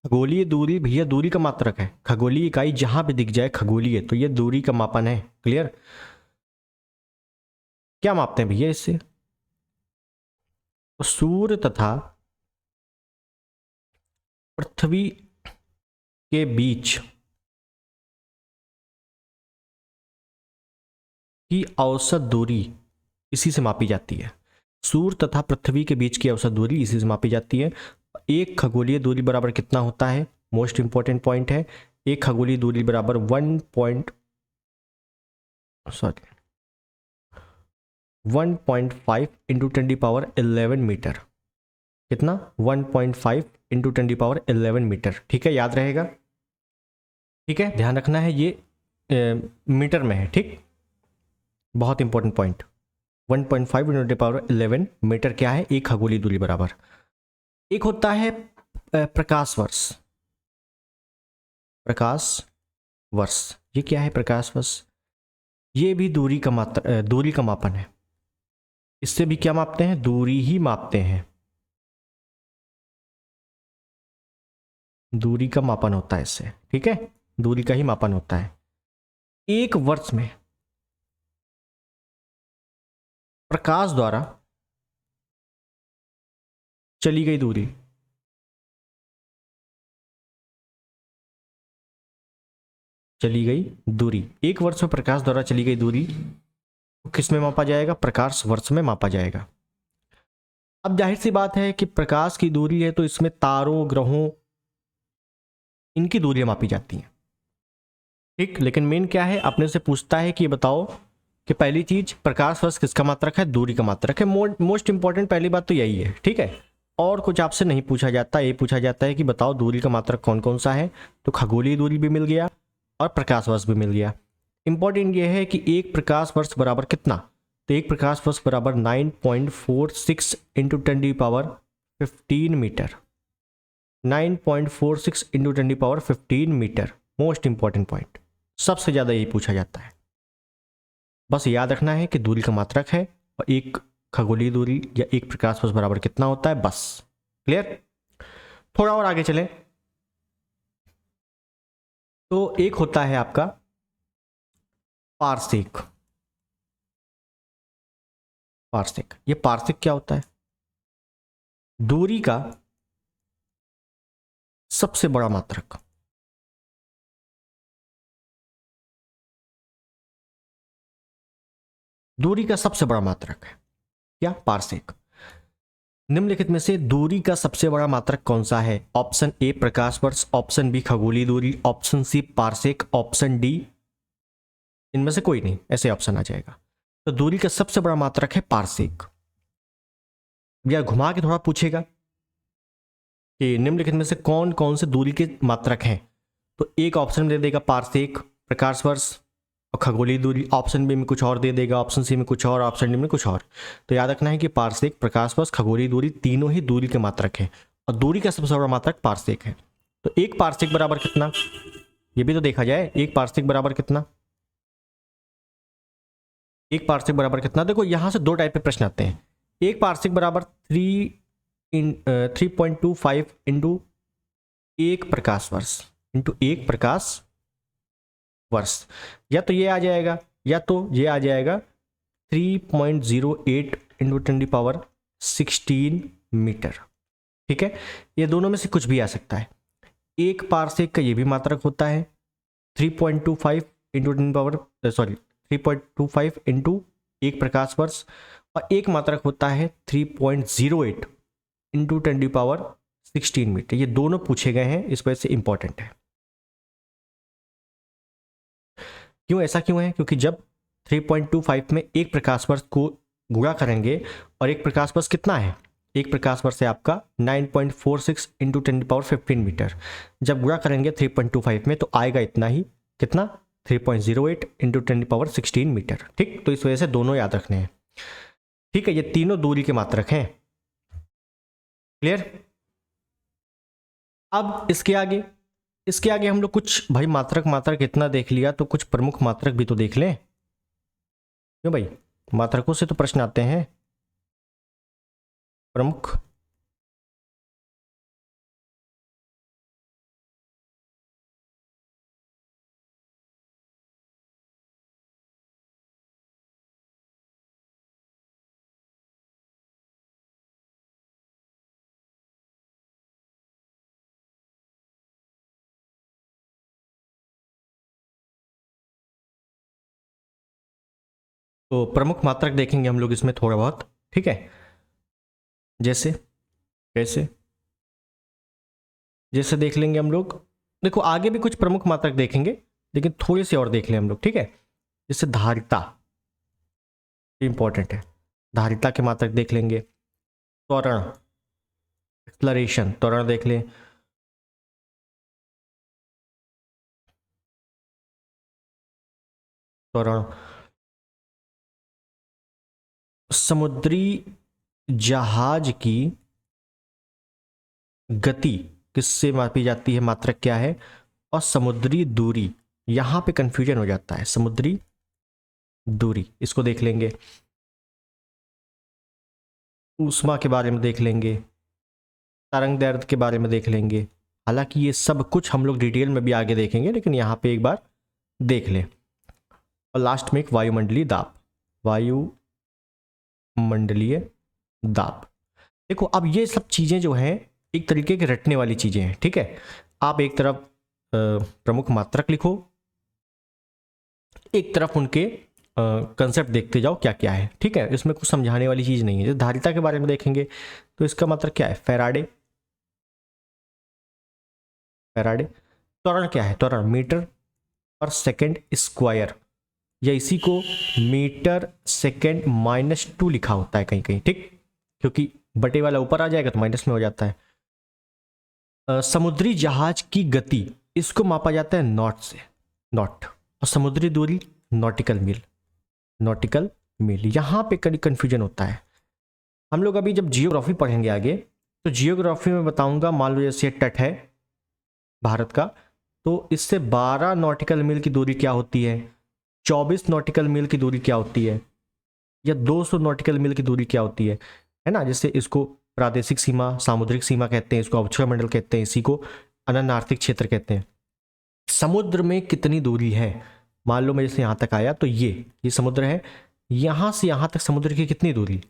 खगोलीय दूरी भैया दूरी का मात्रक है। खगोलीय इकाई जहां पे दिख जाए खगोलीय, तो ये दूरी का मापन है। क्लियर? क्या मापते हैं भैया इससे? तो सूर्य तथा पृथ्वी के बीच की औसत दूरी इसी से मापी जाती है। सूर्य तथा पृथ्वी के बीच की औसत दूरी इसी से मापी जाती है। एक खगोलीय दूरी बराबर कितना होता है? मोस्ट इंपॉर्टेंट पॉइंट है। एक खगोलीय दूरी बराबर 1.5 इंटू 10⁻11 मीटर। कितना? 1.5 इंटू 10⁻11 मीटर, ठीक है, याद रहेगा, ठीक है, ध्यान रखना है, ये मीटर में है, ठीक। बहुत इंपॉर्टेंट पॉइंट। 1.5 इंटू 10⁻11 मीटर क्या है? एक खगोलीय दूरी बराबर। एक होता है प्रकाश वर्ष। ये क्या है प्रकाश वर्ष? ये भी दूरी का मापन है। इससे भी क्या मापते हैं? दूरी ही मापते हैं। दूरी का मापन होता है इससे, ठीक है, दूरी का ही मापन होता है। एक वर्ष में प्रकाश द्वारा चली गई दूरी, एक वर्ष में प्रकाश द्वारा चली गई दूरी किस में मापा जाएगा? प्रकाश वर्ष में मापा जाएगा। अब जाहिर सी बात है कि प्रकाश की दूरी है तो इसमें तारों, ग्रहों, इनकी दूरियां मापी जाती हैं, ठीक। लेकिन मेन क्या है, अपने से पूछता है कि ये बताओ कि पहली चीज प्रकाश वर्ष किसका मात्रक है? दूरी का मात्रक है। मोस्ट इंपॉर्टेंट पहली बात तो यही है, ठीक है। और कुछ आपसे नहीं पूछा जाता, ये पूछा जाता है कि बताओ दूरी का मात्रक कौन कौन सा है। तो खगोलीय दूरी भी मिल गया और प्रकाश वर्ष भी मिल गया। इंपॉर्टेंट ये है कि एक प्रकाश वर्ष बराबर कितना? तो एक प्रकाश वर्ष बराबर 9.46 into 10⁻15 metre. 9.46 into 10⁻15 metre, most important point, सबसे ज्यादा यही पूछा जाता है। बस याद रखना है कि दूरी का मात्रक है और एक खगोलीय दूरी या एक प्रकाश वर्ष बराबर कितना होता है, बस। क्लियर? थोड़ा और आगे चलें तो एक होता है आपका पार्सेक। ये पार्सेक क्या होता है? दूरी का सबसे बड़ा मात्रक। दूरी का सबसे बड़ा मात्रक है क्या? पारसेक। निम्नलिखित में से दूरी का सबसे बड़ा मात्रक कौन सा है? ऑप्शन ए प्रकाश वर्ष, ऑप्शन बी खगोलीय दूरी, option C parsec, option D इनमें से कोई नहीं, ऐसे ऑप्शन आ जाएगा। तो दूरी का सबसे बड़ा मात्रक है पारसेक। या घुमा के थोड़ा पूछेगा कि निम्नलिखित में से कौन कौन से दूरी के मात्रक हैं, तो एक ऑप्शन में दे देगा पारसेक, प्रकाश वर्ष और खगोलीय दूरी, ऑप्शन बी में कुछ और दे देगा, ऑप्शन सी में कुछ और, ऑप्शन डी में कुछ और। तो याद रखना है कि पारसेक, प्रकाश वर्ष, खगोलीय दूरी तीनों ही दूरी के मात्रक हैं और दूरी का सबसे बड़ा मात्रक पारसेक है। तो एक पारसेक बराबर कितना, ये भी तो देखा जाए। एक पारसेक बराबर कितना? एक पारसेक बराबर कितना? देखो यहां से दो टाइप के प्रश्न आते हैं। एक पारसेक बराबर 3.25 इंटू एक प्रकाश वर्ष इंटू एक प्रकाश वर्ष, या तो ये आ जाएगा या तो ये आ जाएगा 3.08 इंटू 10⁻16 मीटर। ठीक है, ये दोनों में से कुछ भी आ सकता है। एक पारसेक का ये भी मात्रक होता है 3.25 इंटू 3.25 इंटू एक प्रकाश वर्ष, और एक मात्रक होता है 3.08 इंटू 10⁻16 मीटर। ये दोनों पूछे गए हैं, इस वजह से इंपॉर्टेंट है। क्यों, ऐसा क्यों है? क्योंकि जब 3.25 में एक प्रकाश वर्ष को गुणा करेंगे, और एक प्रकाश वर्ष कितना है? एक प्रकाश वर्ष है आपका 9.46 इंटू 10⁻15 मीटर। जब गुणा करेंगे 3.25 में तो आएगा इतना ही, कितना? 3.08 इंटू 10⁻16 मीटर। ठीक, तो इस वजह से दोनों याद रखने हैं। ठीक है, ये तीनों दूरी के मात्रक हैं। क्लियर? अब इसके आगे हम लोग कुछ, भाई मात्रक इतना देख लिया तो कुछ प्रमुख मात्रक भी तो देख लें। क्यों भाई, मात्रकों से तो प्रश्न आते हैं। प्रमुख तो प्रमुख मात्रक देखेंगे हम लोग इसमें थोड़ा बहुत। ठीक है, जैसे कैसे, जैसे देख लेंगे हम लोग। देखो आगे भी कुछ प्रमुख मात्रक देखेंगे, लेकिन थोड़े से और देख लें हम लोग। ठीक है, जैसे धारिता, इंपॉर्टेंट है। धारिता के मात्रक देख लेंगे। त्वरण, एक्सलरेशन, त्वरण देख लें। त्वरण, समुद्री जहाज की गति किससे मापी जाती है, मात्रक क्या है? और समुद्री दूरी, यहां पे कंफ्यूजन हो जाता है। समुद्री दूरी, इसको देख लेंगे। ऊष्मा के बारे में देख लेंगे, तरंग दैर्ध्य के बारे में देख लेंगे। हालांकि ये सब कुछ हम लोग डिटेल में भी आगे देखेंगे, लेकिन यहां पे एक बार देख लें। और लास्ट में एक वायुमंडलीय दाब, वायुमंडलीय दाब। देखो अब ये सब चीजें जो हैं एक तरीके के रटने वाली चीजें हैं। ठीक है, आप एक तरफ प्रमुख मात्रक लिखो, एक तरफ उनके कंसेप्ट देखते जाओ क्या क्या है। ठीक है, इसमें कुछ समझाने वाली चीज नहीं है। जैसे धारिता के बारे में देखेंगे तो इसका मतलब क्या है? फैराडे। फैराडे। त्वरण क्या है? त्वरण मीटर पर सेकेंड स्क्वायर, या इसी को मीटर सेकेंड -2 लिखा होता है कहीं कहीं। ठीक, क्योंकि बटे वाला ऊपर आ जाएगा तो माइनस में हो जाता है। समुद्री जहाज की गति, इसको मापा जाता है नॉट से, नॉट। और समुद्री दूरी नॉटिकल मील, नॉटिकल मील। यहां पे कभी कंफ्यूजन होता है। हम लोग अभी जब जियोग्राफी पढ़ेंगे आगे, तो जियोग्राफी में बताऊंगा, मान लो जैसे तट है भारत का, तो इससे 12 नॉटिकल मील की दूरी क्या होती है, 24 नॉटिकल मील की दूरी क्या होती है, या 200 नॉटिकल मील की दूरी क्या होती है ना। जैसे इसको प्रादेशिक सीमा, सामुद्रिक सीमा कहते हैं, इसको अवक्षय मंडल कहते हैं, इसी को अनन्य आर्थिक क्षेत्र कहते हैं। समुद्र में कितनी दूरी है, मान लो मैं जैसे यहाँ तक आया तो ये समुद्र है, यहाँ से यहाँ तक समुद्र की कितनी दूरी,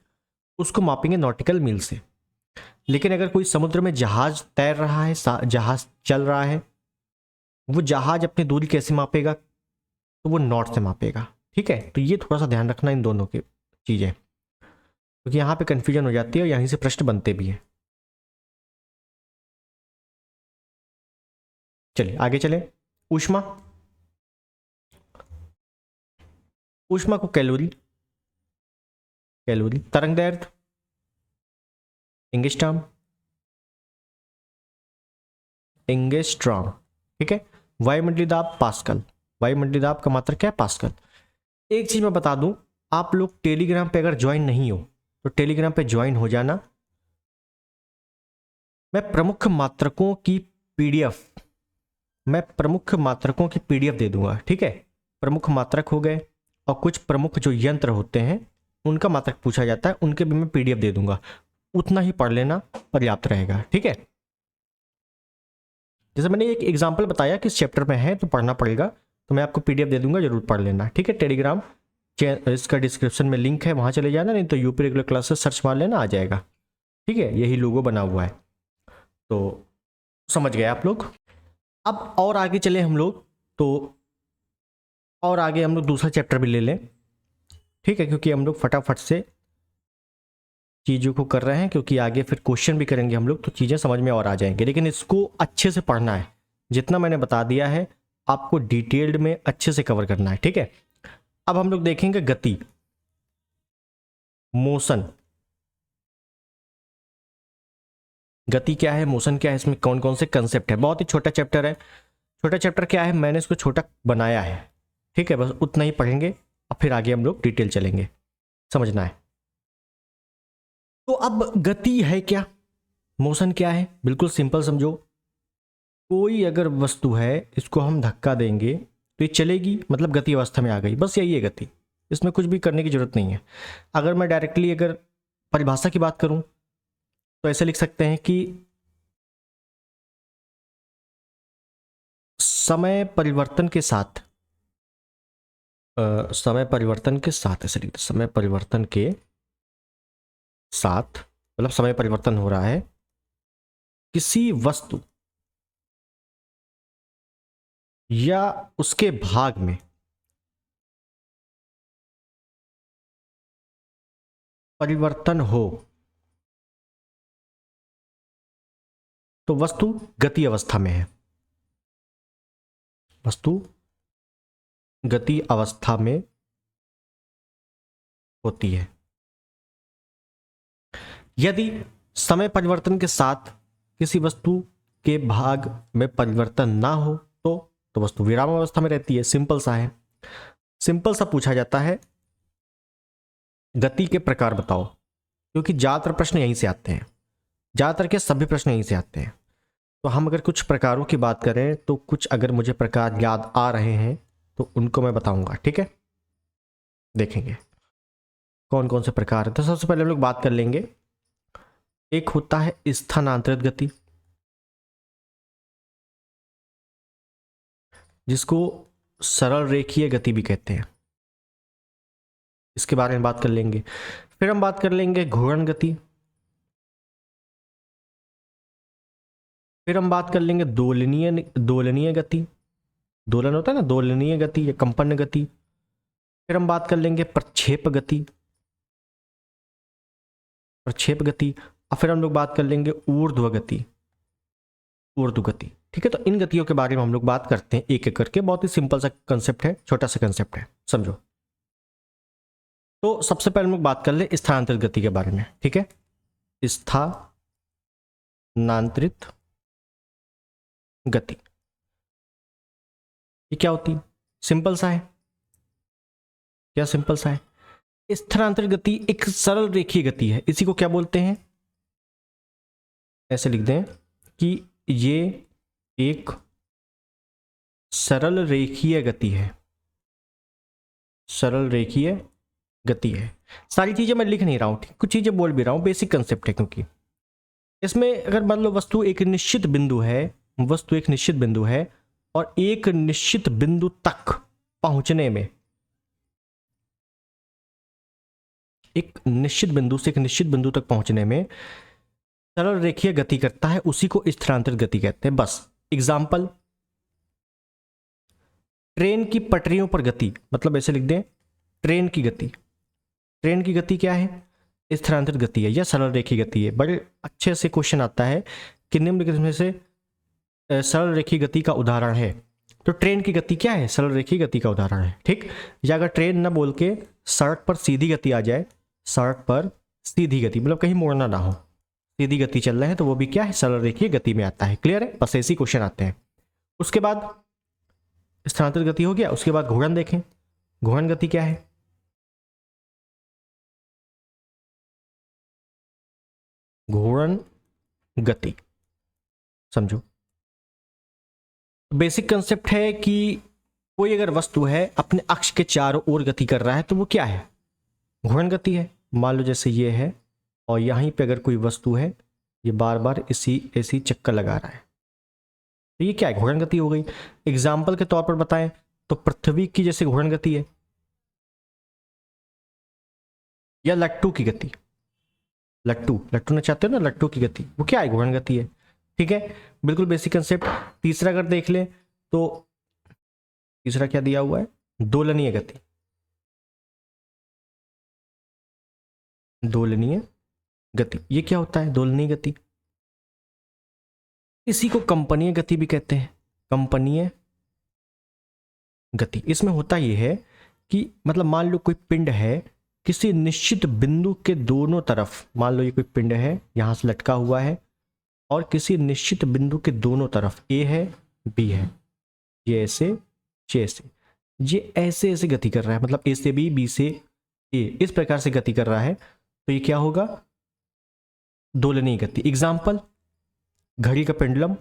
उसको मापेंगे नॉटिकल मील से। लेकिन अगर कोई समुद्र में जहाज तैर रहा है, जहाज चल रहा है, वो जहाज अपनी दूरी कैसे मापेगा? तो वो नॉट से मापेगा। ठीक है, तो ये थोड़ा सा ध्यान रखना इन दोनों की चीजें, क्योंकि यहाँ पे कंफ्यूजन हो जाती है और यहीं से प्रश्न बनते भी हैं। चलिए आगे चले। ऊष्मा, ऊष्मा को कैलोरी, कैलोरी। तरंग दैर्ध्य, एंगस्ट्रॉम, एंगस्ट्रॉम। ठीक है। वायुमंडलीय दाब, पास्कल। वायुमंडलीय दाब का मात्रक क्या है? पास्कल। एक चीज मैं बता दूं, आप लोग टेलीग्राम पे अगर ज्वाइन नहीं हो तो टेलीग्राम पे ज्वाइन हो जाना। मैं प्रमुख मात्रकों की पीडीएफ मैं प्रमुख मात्रकों की पीडीएफ दे दूंगा। ठीक है, प्रमुख मात्रक हो गए और कुछ प्रमुख जो यंत्र होते हैं उनका मात्रक पूछा जाता है, उनके भी मैं पीडीएफ दे दूंगा। उतना ही पढ़ लेना पर्याप्त रहेगा। ठीक है, जैसे मैंने एक एग्जाम्पल बताया किस चैप्टर में है तो पढ़ना पड़ेगा, तो मैं आपको पीडीएफ दे दूंगा, जरूर पढ़ लेना। ठीक है, टेलीग्राम इसका डिस्क्रिप्शन में लिंक है, वहां चले जाना, नहीं तो यूपी रेगुलर क्लासेस सर्च मार लेना, आ जाएगा। ठीक है, यही लोगो बना हुआ है, तो समझ गए आप लोग। अब और आगे चले हम लोग, तो और आगे हम लोग दूसरा चैप्टर भी ले लें। ठीक है, क्योंकि हम लोग फटाफट से चीज़ों को कर रहे हैं, क्योंकि आगे फिर क्वेश्चन भी करेंगे हम लोग, तो चीज़ें समझ में और आ जाएंगे। लेकिन इसको अच्छे से पढ़ना है, जितना मैंने बता दिया है आपको डिटेल्ड में अच्छे से कवर करना है। ठीक है, अब हम लोग देखेंगे गति, मोशन। गति क्या है, मोशन क्या है, इसमें कौन कौन से कंसेप्ट है। बहुत ही छोटा चैप्टर है। छोटा चैप्टर क्या है, मैंने इसको छोटा बनाया है। ठीक है, बस उतना ही पढ़ेंगे और फिर आगे हम लोग डिटेल चलेंगे, समझना है। तो अब गति है क्या, मोशन क्या है, बिल्कुल सिंपल समझो। कोई अगर वस्तु है, इसको हम धक्का देंगे तो ये चलेगी, मतलब गति अवस्था में आ गई, बस यही है गति। इसमें कुछ भी करने की जरूरत नहीं है। अगर मैं डायरेक्टली अगर परिभाषा की बात करूं तो ऐसे लिख सकते हैं कि समय परिवर्तन के साथ, समय परिवर्तन के साथ, ऐसे लिखते, समय परिवर्तन के साथ, मतलब समय परिवर्तन हो रहा है किसी वस्तु या उसके भाग में, परिवर्तन हो तो वस्तु गति अवस्था में है। वस्तु गति अवस्था में होती है। यदि समय परिवर्तन के साथ किसी वस्तु के भाग में परिवर्तन ना हो तो वस्तु विराम अवस्था में रहती है। सिंपल सा है, सिंपल सा पूछा जाता है गति के प्रकार बताओ, क्योंकि ज्यादातर प्रश्न यहीं से आते हैं, ज्यादातर के सभी प्रश्न यहीं से आते हैं। तो हम अगर कुछ प्रकारों की बात करें तो कुछ अगर मुझे प्रकार याद आ रहे हैं तो उनको मैं बताऊंगा। ठीक है, देखेंगे कौन कौन से प्रकार हैं। तो सबसे पहले हम लोग बात कर लेंगे, एक होता है स्थानांतरित गति, जिसको सरल रेखीय गति भी कहते हैं, इसके बारे में बात कर लेंगे। फिर हम बात कर लेंगे घूर्णन गति, फिर हम बात कर लेंगे दोलनीय गति, दोलन होता है ना, दोलनीय गति या कंपन गति। फिर हम बात कर लेंगे प्रक्षेप गति, प्रक्षेप गति। और फिर हम लोग बात कर लेंगे ऊर्ध्व गति, ऊर्ध्व गति। ठीक है, तो इन गतियों के बारे में हम लोग बात करते हैं एक एक करके। बहुत ही सिंपल सा कंसेप्ट है, छोटा सा कंसेप्ट है, समझो। तो सबसे पहले हम लोग बात कर ले स्थानांतरित गति के बारे में। ठीक है, स्थानांतरित गति ये क्या होती है? सिंपल सा है, क्या सिंपल सा है। स्थानांतरित गति एक सरल रेखीय गति है। इसी को क्या बोलते हैं, ऐसे लिख दें कि ये एक सरल रेखीय गति है, सरल रेखीय गति है। सारी चीजें मैं लिख नहीं रहा हूं, ठीक, कुछ चीजें बोल भी रहा हूं, बेसिक कंसेप्ट है। क्योंकि इसमें अगर मान लो वस्तु एक निश्चित बिंदु है, वस्तु एक निश्चित बिंदु है और एक निश्चित बिंदु तक पहुंचने में, एक निश्चित बिंदु से एक निश्चित बिंदु तक पहुंचने में सरल रेखीय गति करता है उसी को स्थानांतरित गति कहते हैं। बस एग्जाम्पल, ट्रेन की पटरियों पर गति, मतलब ऐसे लिख दें ट्रेन की गति। ट्रेन की गति क्या है? स्थानांतरित गति है या सरल रेखीय गति है। बड़े अच्छे से क्वेश्चन आता है कि निम्नलिखित में से सरल रेखीय गति का उदाहरण है, तो ट्रेन की गति क्या है? सरल रेखीय गति का उदाहरण है। ठीक, या अगर ट्रेन न बोल के सड़क पर सीधी गति आ जाए, सड़क पर सीधी गति मतलब कहीं मोड़ना ना हो, सीधी गति चल रहे हैं, तो वो भी क्या है? सरल रेखीय गति में आता है। क्लियर है? बस ऐसे ही क्वेश्चन आते हैं। उसके बाद स्थानांतरित गति हो गया, उसके बाद घूर्णन देखें। घूर्णन गति क्या है? घूर्णन गति समझो, बेसिक कंसेप्ट है कि कोई अगर वस्तु है अपने अक्ष के चारों ओर गति कर रहा है तो वो क्या है? घूर्णन गति है। मान लो जैसे ये है और यहीं पे अगर कोई वस्तु है, ये बार बार ऐसी चक्कर लगा रहा है, तो ये क्या है? घूर्णन गति हो गई। एग्जाम्पल के तौर पर बताएं तो पृथ्वी की जैसे घूर्णन गति है, या लट्टू की गति, लट्टू ने चाहते हो ना, लट्टू की गति, वो क्या है? घूर्णन गति है। ठीक है, बिल्कुल बेसिक कंसेप्ट। तीसरा अगर देख लें तो तीसरा क्या दिया हुआ है? दोलनीय गति। दोलनीय गति, ये क्या होता है? दोलनीय गति, इसी को कंपनीय गति भी कहते हैं। कंपनीय गति, इसमें होता यह है कि मतलब मान लो कोई पिंड है किसी निश्चित बिंदु के दोनों तरफ, मान लो ये कोई पिंड है यहां से लटका हुआ है और किसी निश्चित बिंदु के दोनों तरफ ए है बी है, ये ऐसे ये ऐसे ऐसे गति कर रहा है, मतलब ए से बी से ए, इस प्रकार से गति कर रहा है, तो ये क्या होगा? दोलनीय गति। एग्जाम्पल, घड़ी का पेंडुलम।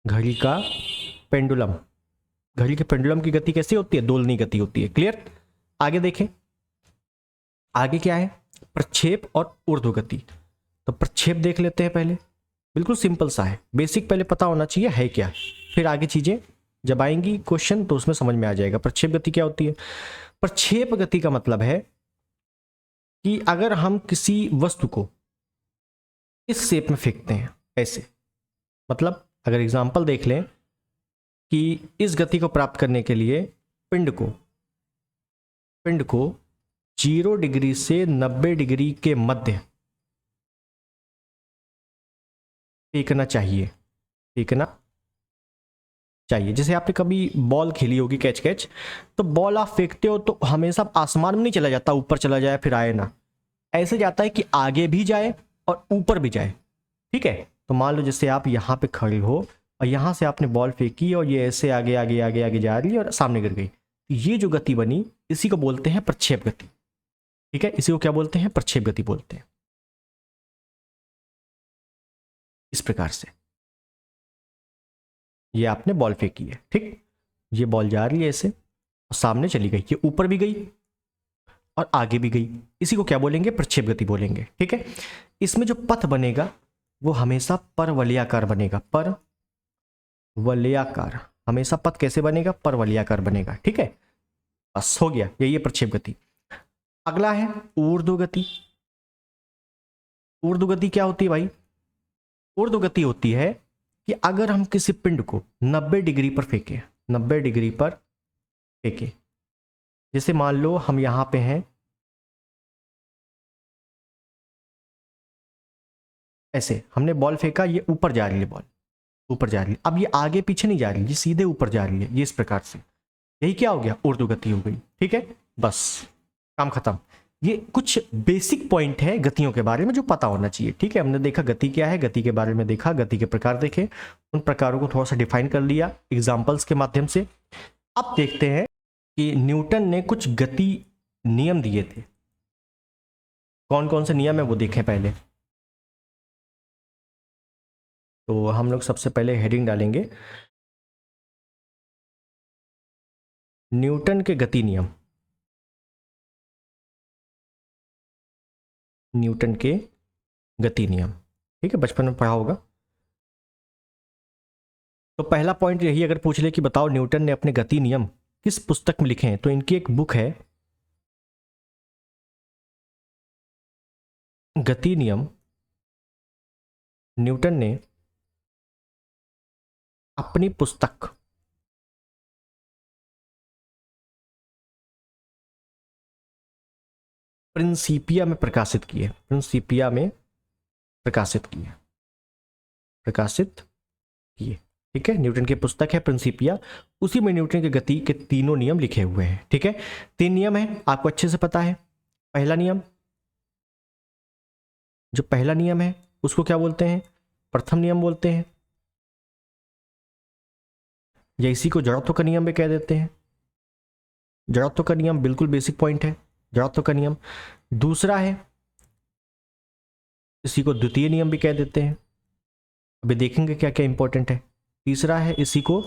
घड़ी का पेंडुलम, घड़ी के पेंडुलम की गति कैसी होती है? दोलनीय गति होती है। क्लियर? आगे देखें, आगे क्या है? प्रक्षेप और ऊर्ध्व गति। तो प्रक्षेप देख लेते हैं पहले, बिल्कुल सिंपल सा है, बेसिक पहले पता होना चाहिए है क्या, फिर आगे चीजें जब आएंगी क्वेश्चन तो उसमें समझ में आ जाएगा। प्रक्षेप गति क्या होती है? प्रक्षेप गति का मतलब है कि अगर हम किसी वस्तु को इस शेप में फेंकते हैं ऐसे, मतलब अगर एग्जाम्पल देख लें कि इस गति को प्राप्त करने के लिए पिंड को 0 डिग्री से 90 डिग्री के मध्य फेंकना चाहिए। जैसे आपने कभी बॉल खेली होगी कैच, तो बॉल आप फेंकते हो तो हमेशा आसमान में नहीं चला जाता, ऊपर चला जाए फिर आए ना, ऐसे जाता है कि आगे भी जाए और ऊपर भी जाए। ठीक है, तो मान लो जैसे आप यहाँ पे खड़े हो और यहाँ से आपने बॉल फेंकी और ये ऐसे आगे आगे आगे आगे जा रही है और सामने गिर गई, ये जो गति बनी इसी को बोलते हैं प्रक्षेप गति। ठीक है, इसी को क्या बोलते हैं? प्रक्षेप गति बोलते हैं। इस प्रकार से ये आपने बॉल फेंकी है, ठीक, ये बॉल जा रही है ऐसे और सामने चली गई, ये ऊपर भी गई और आगे भी गई, इसी को क्या बोलेंगे? प्रक्षेप गति बोलेंगे। ठीक है, इसमें जो पथ बनेगा वो हमेशा परवलयाकार बनेगा। परवलयाकार, हमेशा पथ कैसे बनेगा? परवलयाकार बनेगा। ठीक है, बस हो गया, यही है प्रक्षेप गति। अगला है ऊर्ध्व गति। ऊर्ध्व गति क्या होती है भाई? ऊर्ध्व गति होती है कि अगर हम किसी पिंड को 90 डिग्री पर फेंके, 90 डिग्री पर फेंके, जैसे मान लो हम यहां पे हैं ऐसे, हमने बॉल फेंका, ये ऊपर जा रही है, बॉल ऊपर जा रही है, अब ये आगे पीछे नहीं जा रही है, ये सीधे ऊपर जा रही है, ये इस प्रकार से, यही क्या हो गया? ऊर्ध्व गति हो गई। ठीक है, बस काम खत्म। ये कुछ बेसिक पॉइंट है गतियों के बारे में जो पता होना चाहिए। ठीक है, हमने देखा गति क्या है, गति के बारे में देखा, गति के प्रकार देखे, उन प्रकारों को थोड़ा सा डिफाइन कर लिया एग्जाम्पल्स के माध्यम से। अब देखते हैं कि न्यूटन ने कुछ गति नियम दिए थे, कौन कौन से नियम है वो देखें पहले। तो हम लोग सबसे पहले हेडिंग डालेंगे न्यूटन के गति नियम। न्यूटन के गति नियम, ठीक है, बचपन में पढ़ा होगा। तो पहला पॉइंट यही, अगर पूछ ले कि बताओ न्यूटन ने अपने गति नियम किस पुस्तक में लिखे हैं, तो इनकी एक बुक है गति नियम न्यूटन ने अपनी पुस्तक प्रिंसिपिया में प्रकाशित की है। प्रिंसिपिया में प्रकाशित की है, प्रकाशित किए। ठीक है, न्यूटन की पुस्तक है प्रिंसिपिया, उसी में न्यूटन की गति के तीनों नियम लिखे हुए हैं। ठीक है, 3 नियम है, आपको अच्छे से पता है। पहला नियम, जो पहला नियम है उसको क्या बोलते हैं? प्रथम नियम बोलते हैं, या इसी को जड़त्व का नियम भी कह देते हैं। जड़त्व का नियम बिल्कुल बेसिक पॉइंट है, जड़त्व का नियम। दूसरा है, इसी को द्वितीय नियम भी कह देते हैं, अभी देखेंगे क्या क्या इंपॉर्टेंट है। तीसरा है, इसी को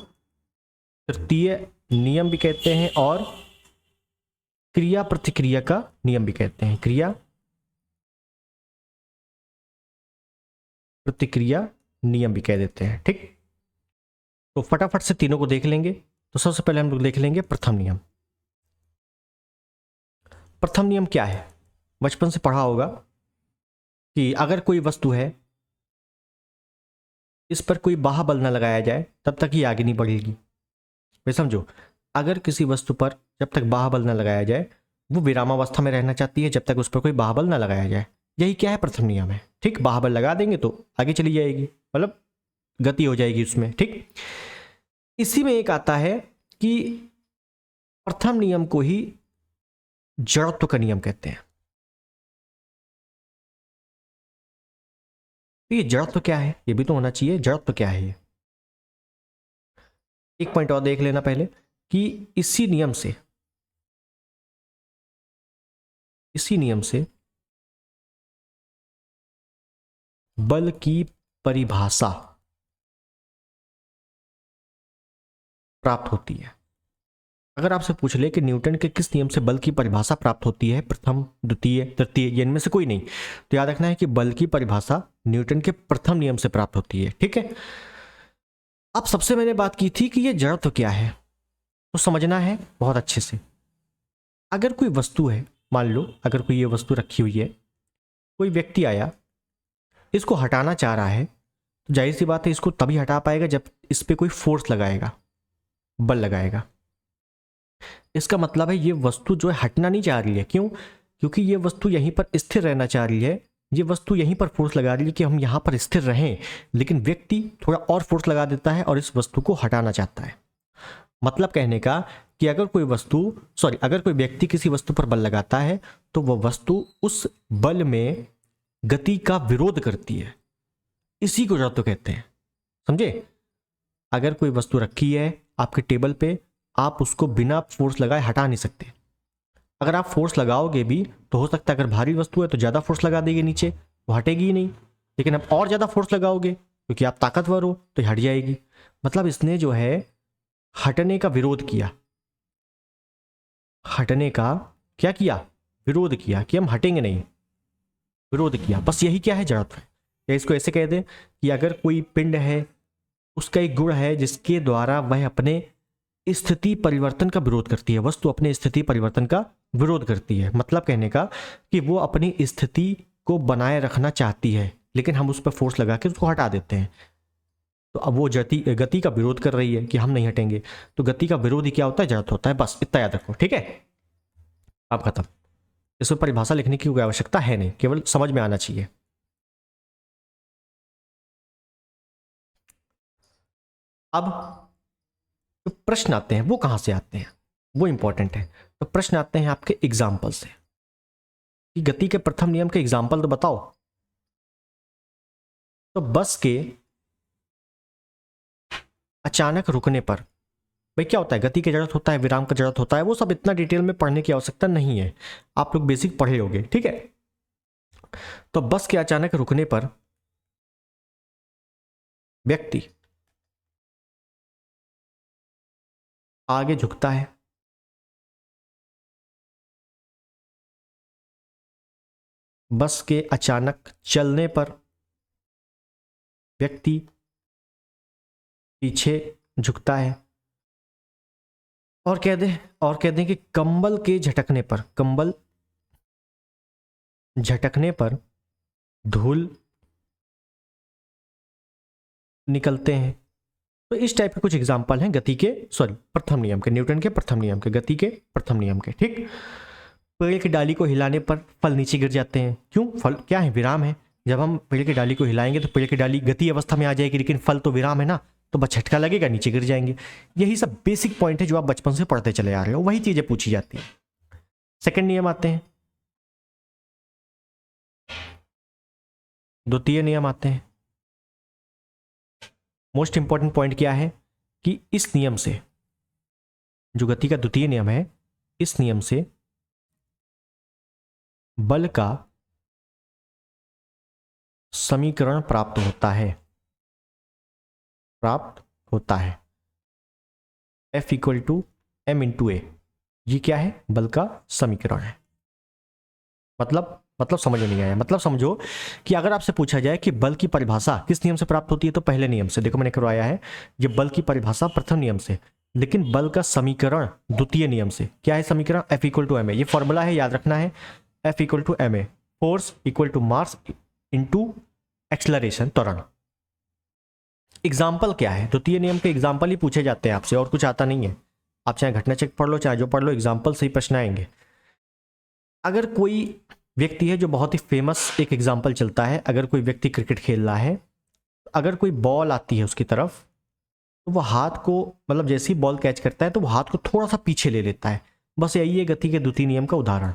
तृतीय नियम भी कहते हैं, और क्रिया प्रतिक्रिया का नियम भी कहते हैं, क्रिया प्रतिक्रिया नियम भी कह देते हैं। ठीक, तो फटाफट से तीनों को देख लेंगे। तो सबसे पहले हम लोग देख लेंगे प्रथम नियम। प्रथम नियम क्या है? बचपन से पढ़ा होगा कि अगर कोई वस्तु है, इस पर कोई बाह्य न लगाया जाए तब तक ये आगे नहीं बढ़ेगी। भाई समझो, अगर किसी वस्तु पर जब तक बाह्य बल न लगाया जाए, वो विरामावस्था में रहना चाहती है जब तक उस पर कोई बाह्य बल न लगाया जाए। यही क्या है? प्रथम नियम है। ठीक, बाह्य बल लगा देंगे तो आगे चली जाएगी, मतलब गति हो जाएगी उसमें। ठीक, इसी में एक आता है कि प्रथम नियम को ही जड़त्व का नियम कहते हैं। तो ये जड़त्व क्या है, ये भी तो होना चाहिए। जड़त्व क्या है? ये एक पॉइंट और देख लेना पहले कि इसी नियम से बल की परिभाषा प्राप्त होती है। अगर आपसे पूछ ले कि न्यूटन के किस नियम से बल की परिभाषा प्राप्त होती है, प्रथम, द्वितीय, तृतीय, इनमें से कोई नहीं, तो याद रखना है कि बल की परिभाषा न्यूटन के प्रथम नियम से प्राप्त होती है। ठीक है, अब सबसे मैंने बात की थी कि ये जड़त्व क्या है, तो समझना है बहुत अच्छे से। अगर कोई वस्तु है, मान लो अगर कोई ये वस्तु रखी हुई है, कोई व्यक्ति आया, इसको हटाना चाह रहा है, तो जाहिर सी बात है इसको तभी हटा पाएगा जब इस पर कोई फोर्स लगाएगा, बल लगाएगा। इसका मतलब है ये वस्तु जो है हटना नहीं चाह रही है। क्यों? क्योंकि ये वस्तु यहीं पर स्थिर रहना चाह रही है। ये वस्तु यहीं पर फोर्स लगा रही है कि हम यहाँ पर स्थिर रहें, लेकिन व्यक्ति थोड़ा और फोर्स लगा देता है और इस वस्तु को हटाना चाहता है। मतलब कहने का कि अगर कोई व्यक्ति किसी वस्तु पर बल लगाता है तो वह वस्तु उस बल में गति का विरोध करती है। इसी को जड़त्व कहते हैं, समझे? अगर कोई वस्तु रखी है आपके टेबल पे, आप उसको बिना फोर्स लगाए हटा नहीं सकते। अगर आप फोर्स लगाओगे भी तो हो सकता है अगर भारी वस्तु है तो ज़्यादा फोर्स लगा देगी नीचे, वो हटेगी ही नहीं। लेकिन आप और ज़्यादा फोर्स लगाओगे क्योंकि आप ताकतवर हो तो हट जाएगी। मतलब इसने जो है हटने का विरोध किया, हटने का क्या किया? विरोध किया, कि हम हटेंगे नहीं, विरोध किया। बस यही क्या है? जड़त्व है। या इसको ऐसे कह दें कि अगर कोई पिंड है, उसका एक गुण है जिसके द्वारा वह अपने स्थिति परिवर्तन का विरोध करती है, वस्तु अपने स्थिति परिवर्तन का विरोध करती है। मतलब कहने का कि वो अपनी स्थिति को बनाए रखना चाहती है, लेकिन हम उस पर फोर्स लगा के उसको हटा देते हैं। तो अब वो गति का विरोध कर रही है कि हम नहीं हटेंगे। तो गति का विरोध ही क्या होता है? जड़त्व होता है। बस इतना याद रखो, ठीक है? अब खत्म। इसमें परिभाषा लिखने की कोई आवश्यकता है नहीं, केवल समझ में आना चाहिए। अब तो प्रश्न आते हैं, वो कहां से आते हैं, वो इंपॉर्टेंट है। तो प्रश्न आते हैं आपके एग्जाम्पल से कि गति के प्रथम नियम के एग्जाम्पल तो बताओ। तो बस के अचानक रुकने पर, भाई क्या होता है? गति का जड़त्व होता है, विराम का जड़त्व होता है, वो सब इतना डिटेल में पढ़ने की आवश्यकता नहीं है, आप लोग बेसिक पढ़े होंगे, ठीक है? तो बस के अचानक रुकने पर व्यक्ति आगे झुकता है, बस के अचानक चलने पर व्यक्ति पीछे झुकता है, और कह दें कि कंबल के झटकने पर, कंबल झटकने पर धूल निकलते हैं। तो इस टाइप के कुछ एग्जाम्पल हैं गति के, सॉरी प्रथम नियम के, न्यूटन के प्रथम नियम के, गति के प्रथम नियम के। ठीक, पेड़ की डाली को हिलाने पर फल नीचे गिर जाते हैं। क्यों? फल क्या है? विराम है। जब हम पेड़ की डाली को हिलाएंगे तो पेड़ की डाली गति अवस्था में आ जाएगी, लेकिन फल तो विराम है ना, तो बस झटका लगेगा, नीचे गिर जाएंगे। यही सब बेसिक पॉइंट है जो आप बचपन से पढ़ते चले आ रहे हो, वही चीजें पूछी जाती हैं। सेकंड नियम आते हैं, द्वितीय नियम आते हैं। मोस्ट इंपॉर्टेंट पॉइंट क्या है कि इस नियम से, जो गति का द्वितीय नियम है, इस नियम से बल का समीकरण प्राप्त होता है, प्राप्त होता है। F equal to M into A, ये क्या है? बल का समीकरण है। मतलब समझ में नहीं आया? मतलब समझो कि अगर आपसे पूछा जाए कि बल की परिभाषा किस नियम से प्राप्त होती है, तो पहले नियम से। देखो मैंने करवाया है, ये बल की परिभाषा प्रथम नियम से, लेकिन बल का समीकरण द्वितीय नियम से। क्या है समीकरण? F equal to m a, ये फॉर्मूला है, याद रखना है। F equal to m a, force equal to mass into acceleration, त्वरण। एग्जाम्पल क्या है? द्वितीय नियम के एग्जाम्पल ही पूछे जाते हैं आपसे, और कुछ आता नहीं है। आप चाहे घटना चक्र पढ़ लो, चाहे जो पढ़ लो, एग्जाम्पल से ही प्रश्न आएंगे। अगर कोई व्यक्ति है जो बहुत ही फेमस, एक एग्जाम्पल चलता है, अगर कोई व्यक्ति क्रिकेट खेल रहा है, अगर कोई बॉल आती है उसकी तरफ, तो वो हाथ को, मतलब जैसे ही बॉल कैच करता है तो वो हाथ को थोड़ा सा पीछे ले लेता है। बस यही है गति के द्वितीय नियम का उदाहरण।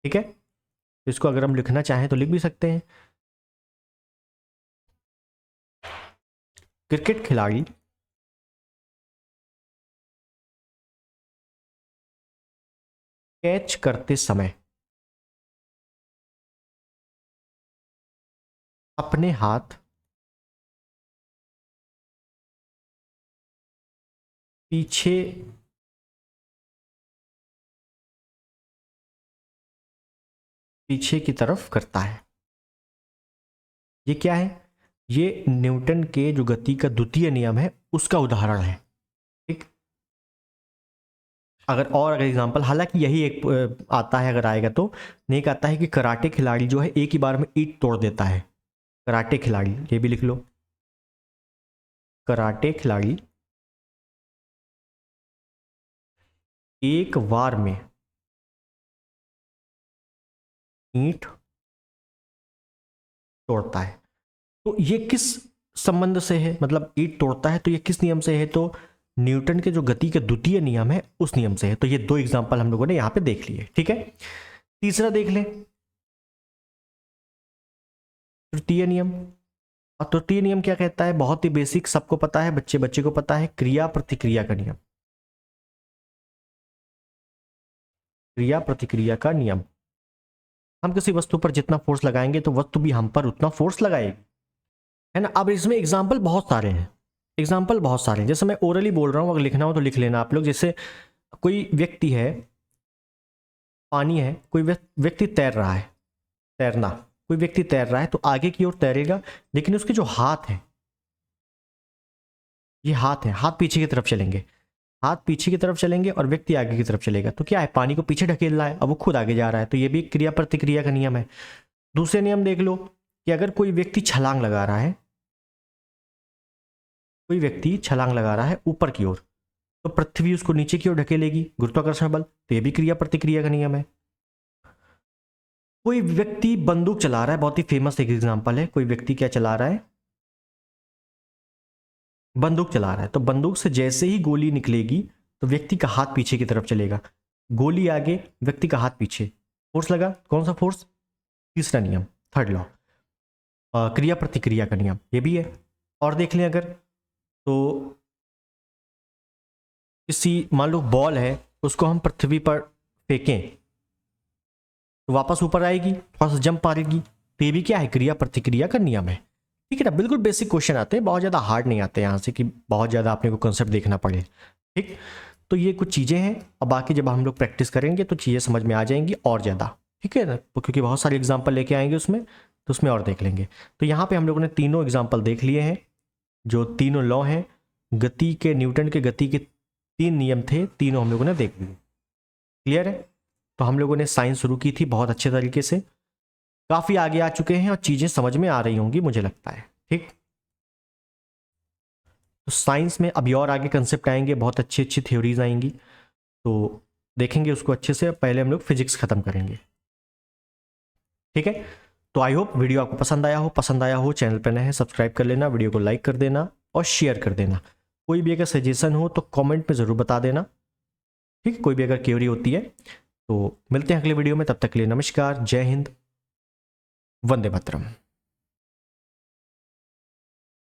ठीक है, इसको अगर हम लिखना चाहें तो लिख भी सकते हैं। क्रिकेट खिलाड़ी कैच करते समय अपने हाथ पीछे की तरफ करता है। ये क्या है? ये न्यूटन के जो गति का द्वितीय नियम है उसका उदाहरण है। ठीक, अगर एग्जांपल, हालांकि यही एक आता है, अगर आएगा तो। नहीं, आता है कि कराटे खिलाड़ी जो है एक ही बार में ईंट तोड़ देता है। कराटे खिलाड़ी, ये भी लिख लो, कराटे खिलाड़ी एक बार में ईंट तोड़ता है। तो ये किस संबंध से है? मतलब ईंट तोड़ता है तो ये किस नियम से है? तो न्यूटन के जो गति के द्वितीय नियम है उस नियम से है। तो ये दो एग्जांपल हम लोगों ने यहां पे देख लिए। ठीक है, तीसरा देख लें, तृतीय नियम। और तृतीय नियम क्या कहता है? बहुत ही बेसिक, सबको पता है, बच्चे बच्चे को पता है, क्रिया प्रतिक्रिया का नियम। क्रिया प्रतिक्रिया का नियम, हम किसी वस्तु पर जितना फोर्स लगाएंगे तो वस्तु भी हम पर उतना फोर्स लगाएगी, है ना। अब इसमें एग्जाम्पल बहुत सारे हैं, एग्जाम्पल बहुत सारे हैं। जैसे मैं ओरली बोल रहा हूं, अगर लिखना हो तो लिख लेना आप लोग। जैसे कोई व्यक्ति है, पानी है, कोई व्यक्ति तैर रहा है, तैरना, कोई व्यक्ति तैर रहा है तो आगे की ओर तैरेगा, लेकिन उसके जो हाथ है, ये हाथ है, हाथ पीछे की तरफ चलेंगे, हाथ पीछे की तरफ चलेंगे और व्यक्ति आगे की तरफ चलेगा। तो क्या है? पानी को पीछे ढकेल रहा है, अब वो खुद आगे जा रहा है। तो ये भी क्रिया प्रतिक्रिया का नियम है। दूसरे नियम देख लो कि अगर कोई व्यक्ति छलांग लगा रहा है, कोई व्यक्ति छलांग लगा रहा है ऊपर की ओर, तो पृथ्वी उसको नीचे की ओर ढकेलेगी, गुरुत्वाकर्षण बल। तो ये भी क्रिया प्रतिक्रिया का नियम है। कोई व्यक्ति बंदूक चला रहा है, बहुत ही फेमस एक एग्जांपल है। कोई व्यक्ति क्या चला रहा है? बंदूक चला रहा है। तो बंदूक से जैसे ही गोली निकलेगी तो व्यक्ति का हाथ पीछे की तरफ चलेगा, गोली आगे, व्यक्ति का हाथ पीछे। फोर्स लगा, कौन सा फोर्स? तीसरा नियम, थर्ड लॉ, क्रिया प्रतिक्रिया का नियम, ये भी है। और देख लें अगर, तो किसी, मान लो बॉल है, उसको हम पृथ्वी पर फेंकें तो वापस ऊपर आएगी, थोड़ा सा जंप मारेगी। तो ये भी क्या है? क्रिया प्रतिक्रिया का नियम है। ठीक है ना, बिल्कुल बेसिक क्वेश्चन आते हैं, बहुत ज़्यादा हार्ड नहीं आते यहाँ से कि बहुत ज़्यादा आपने को कंसेप्ट देखना पड़े। ठीक, तो ये कुछ चीज़ें हैं, और बाकी जब हम लोग प्रैक्टिस करेंगे तो चीज़ें समझ में आ जाएंगी और ज़्यादा। ठीक है ना, क्योंकि बहुत सारे एग्जाम्पल लेके आएंगे उसमें, तो उसमें और देख लेंगे। तो यहाँ पे हम लोगों ने तीनों एग्जाम्पल देख लिए हैं, जो तीनों लॉ हैं गति के, न्यूटन के गति के 3 नियम थे, तीनों हम लोगों ने देख लिए। क्लियर है? तो हम लोगों ने साइंस शुरू की थी बहुत अच्छे तरीके से, काफ़ी आगे आ चुके हैं और चीज़ें समझ में आ रही होंगी मुझे लगता है। ठीक। तो साइंस में अभी और आगे कंसेप्ट आएंगे, बहुत अच्छी अच्छी थ्योरीज आएंगी, तो देखेंगे उसको अच्छे से। पहले हम लोग फिजिक्स खत्म करेंगे, ठीक है। तो आई होप वीडियो आपको पसंद आया हो चैनल पर नए हैं सब्सक्राइब कर लेना, वीडियो को लाइक कर देना और शेयर कर देना। कोई भी अगर सजेशन हो तो कमेंट में ज़रूर बता देना, ठीक है। कोई भी अगर क्वेरी होती है तो मिलते हैं अगले वीडियो में, तब तक के लिए नमस्कार, जय हिंद, वंदे मातरम।